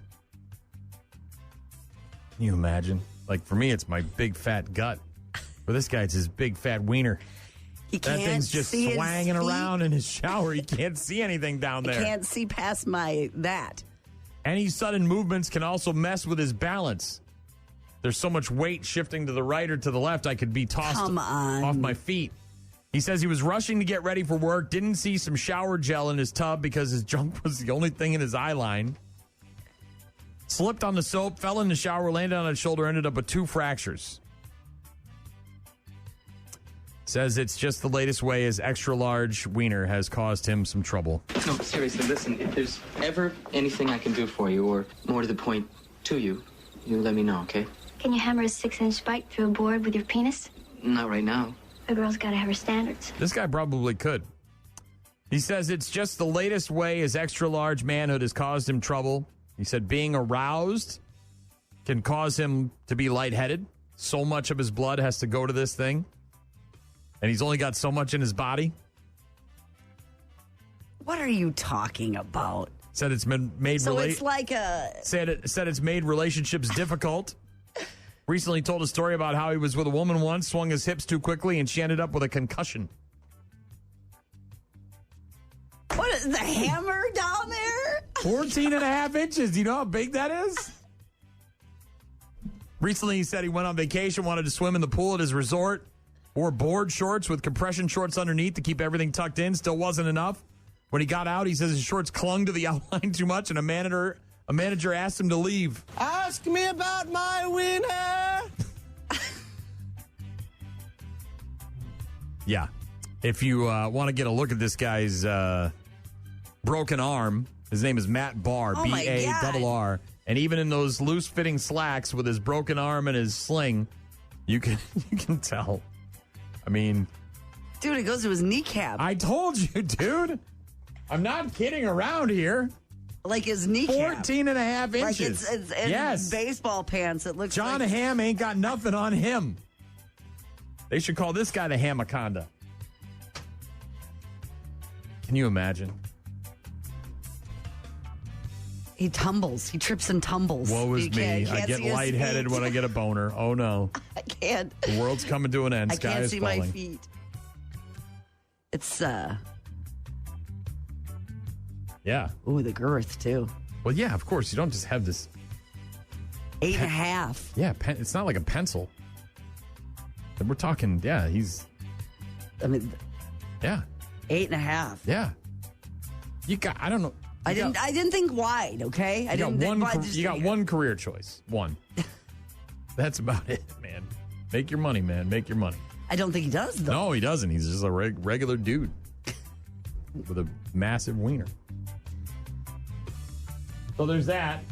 Can you imagine? Like for me, it's my big fat gut. For this guy, it's his big fat wiener. He can't that thing's just see swanging around in his shower. He can't see anything down there. He can't see past that. Any sudden movements can also mess with his balance. There's so much weight shifting to the right or to the left, I could be tossed off my feet. He says he was rushing to get ready for work, didn't see some shower gel in his tub because his junk was the only thing in his eye line. Slipped on the soap, fell in the shower, landed on his shoulder, ended up with 2 fractures. Says it's just the latest way his extra-large wiener has caused him some trouble. No, seriously, listen, if there's ever anything I can do for you, or more to the point, to you, you let me know, okay? Can you hammer a 6-inch spike through a board with your penis? Not right now. A girl's got to have her standards. This guy probably could. He says it's just the latest way his extra-large manhood has caused him trouble. He said being aroused can cause him to be lightheaded. So much of his blood has to go to this thing. And he's only got so much in his body. What are you talking about? Said it's been made. So it's like said it's made relationships difficult. Recently told a story about how he was with a woman once, swung his hips too quickly, and she ended up with a concussion. What is the hammer down there? 14 and a half inches. Do you know how big that is? Recently, he said he went on vacation, wanted to swim in the pool at his resort, wore board shorts with compression shorts underneath to keep everything tucked in. Still wasn't enough. When he got out, he says his shorts clung to the outline too much, and a manager asked him to leave. Ask me about my wiener. Yeah. If you want to get a look at this guy's broken arm, his name is Matt Barr, Oh my B-A-R-R. And even in those loose-fitting slacks with his broken arm and his sling, you can tell. I mean... Dude, it goes to his kneecap. I told you, dude. I'm not kidding around here. Like his kneecap. 14 and a half inches. Like it's yes. baseball pants. It looks John like... Hamm ain't got nothing on him. They should call this guy the Hamaconda. Can you imagine? He tumbles. He trips and tumbles. Woe is me. I get lightheaded when I get a boner. Oh, no. I can't. The world's coming to an end. I Sky can't is see falling. my feet. It's, Yeah. Ooh, the girth, too. Well, yeah, of course. You don't just have this... 8.5. Yeah, it's not like a pencil. We're talking, yeah, he's... I mean... Yeah. 8.5. Yeah. You got, I don't know. I didn't think wide, okay? I didn't think wide. You got one career choice. One. That's about it, man. Make your money, man. Make your money. I don't think he does, though. No, he doesn't. He's just a regular dude with a massive wiener. So there's that.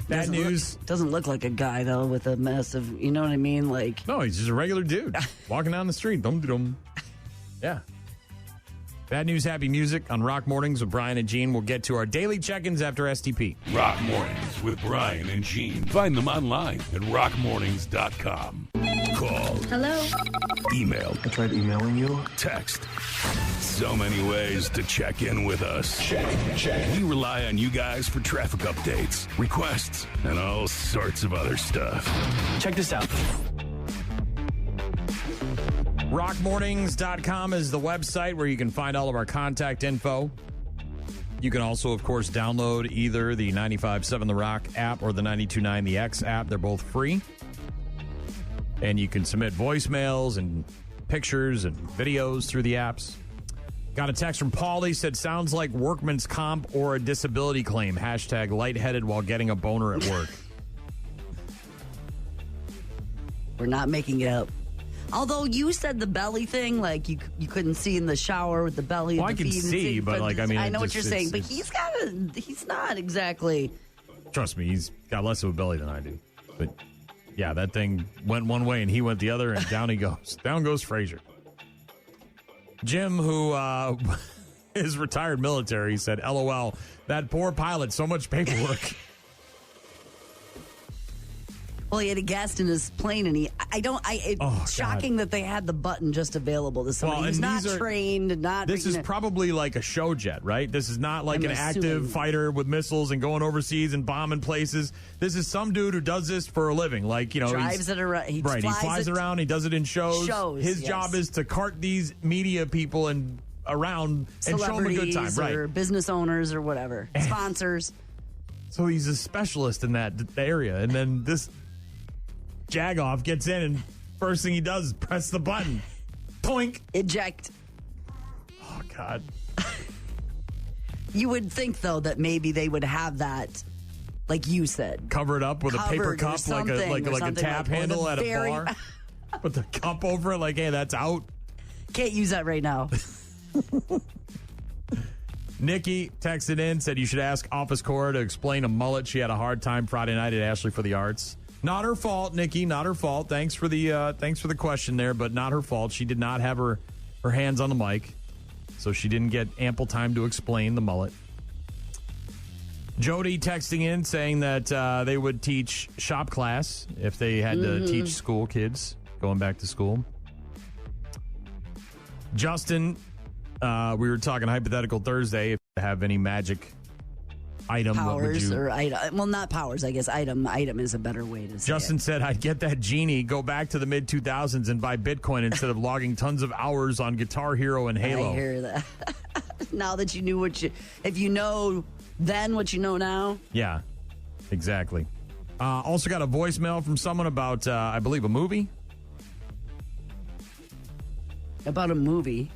Bad news. Doesn't look like a guy, though, with a massive, you know what I mean? Like, no, he's just a regular dude walking down the street. Dum-dum. Yeah. Bad news, happy music on Rock Mornings with Brian and Gene. We'll get to our daily check-ins after STP. Rock Mornings with Brian and Gene. Find them online at rockmornings.com. Call. Hello? Email. I tried emailing you. Text. So many ways to check in with us. Check. We rely on you guys for traffic updates, requests, and all sorts of other stuff. Check this out. Rockmornings.com is the website where you can find all of our contact info. You can also, of course, download either the 95.7 The Rock app or the 92.9 The X app. They're both free. And you can submit voicemails and pictures and videos through the apps. Got a text from Paulie, said, sounds like workman's comp or a disability claim. Hashtag lightheaded while getting a boner at work. we're not making it up. Although you said the belly thing, like you couldn't see in the shower with the belly. Well, and the I can feet see, but like, I mean, I know what you're saying, but he's not exactly. Trust me, he's got less of a belly than I do. But yeah, that thing went one way and he went the other, and down he goes. Down goes Frazier. Jim, who is retired military, said, LOL, that poor pilot, so much paperwork. Well, he had a guest in his plane, and it's shocking that they had the button just available to somebody who's not trained. This is probably like a show jet, right? This is not like an active fighter with missiles and going overseas and bombing places. This is some dude who does this for a living. Like, you know, drives it around. He flies around. He does it in shows. His job is to cart these media people and around and show them a good time, right? Or business owners or whatever, sponsors. So he's a specialist in that area, and then this Jagoff gets in, and first thing he does is press the button. Toink. Eject. Oh, God. You would think, though, that maybe they would have that, like you said. Cover it up with a paper cup, like a tap handle at a bar. Put the cup over it, like, hey, that's out. Can't use that right now. Nikki texted in, said you should ask Office Cora to explain a mullet. She had a hard time Friday night at Ashley for the Arts. Not her fault, Nikki. Not her fault. Thanks for the question there, but not her fault. She did not have her hands on the mic, so she didn't get ample time to explain the mullet. Jody texting in saying that they would teach shop class if they had to teach school kids going back to school. Justin, we were talking Hypothetical Thursday. If you have any magic item, powers or item. Well, not powers, I guess. Item is a better way to say Justin it. said, I'd get that genie, go back to the mid-2000s and buy Bitcoin instead of logging tons of hours on Guitar Hero and Halo. I hear that. Now that you knew if you know then what you know now. Yeah, exactly. Also got a voicemail from someone about, I believe, a movie. About a movie?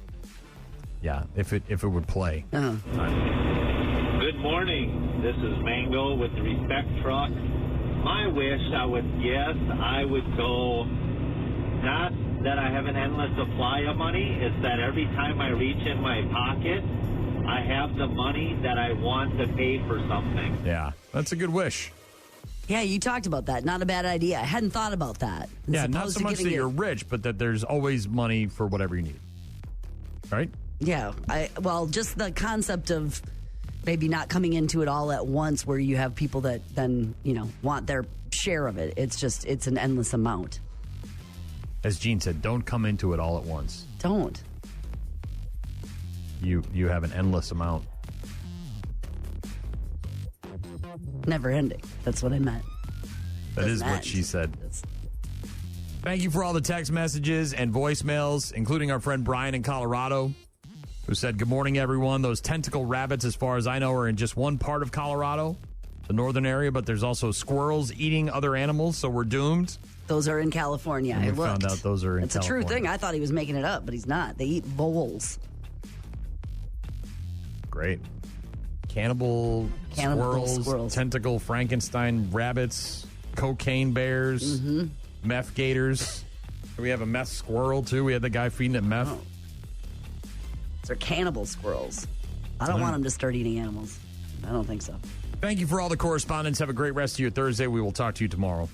Yeah, if it would play. Uh-huh. Good morning. This is Mango with the Respect Truck. My wish, I would go, not that I have an endless supply of money, is that every time I reach in my pocket, I have the money that I want to pay for something. Yeah, that's a good wish. Yeah, you talked about that. Not a bad idea. I hadn't thought about that. Yeah, not so much that you're rich, but that there's always money for whatever you need. Right? Yeah. Just the concept of maybe not coming into it all at once where you have people that then, want their share of it. It's an endless amount. As Gene said, don't come into it all at once. Don't. You have an endless amount. Never ending. That's what I meant. That is what she said. Thank you for all the text messages and voicemails, including our friend Brian in Colorado, who said, good morning, everyone. Those tentacle rabbits, as far as I know, are in just one part of Colorado, the northern area, but there's also squirrels eating other animals, so we're doomed. Those are in California. And we found out those are in California. It's a true thing. I thought he was making it up, but he's not. They eat voles. Great. Cannibal squirrels, tentacle Frankenstein rabbits, cocaine bears, meth gators. We have a meth squirrel, too. We had the guy feeding it meth. Oh. They're cannibal squirrels. I don't want them to start eating animals. I don't think so. Thank you for all the correspondence. Have a great rest of your Thursday. We will talk to you tomorrow.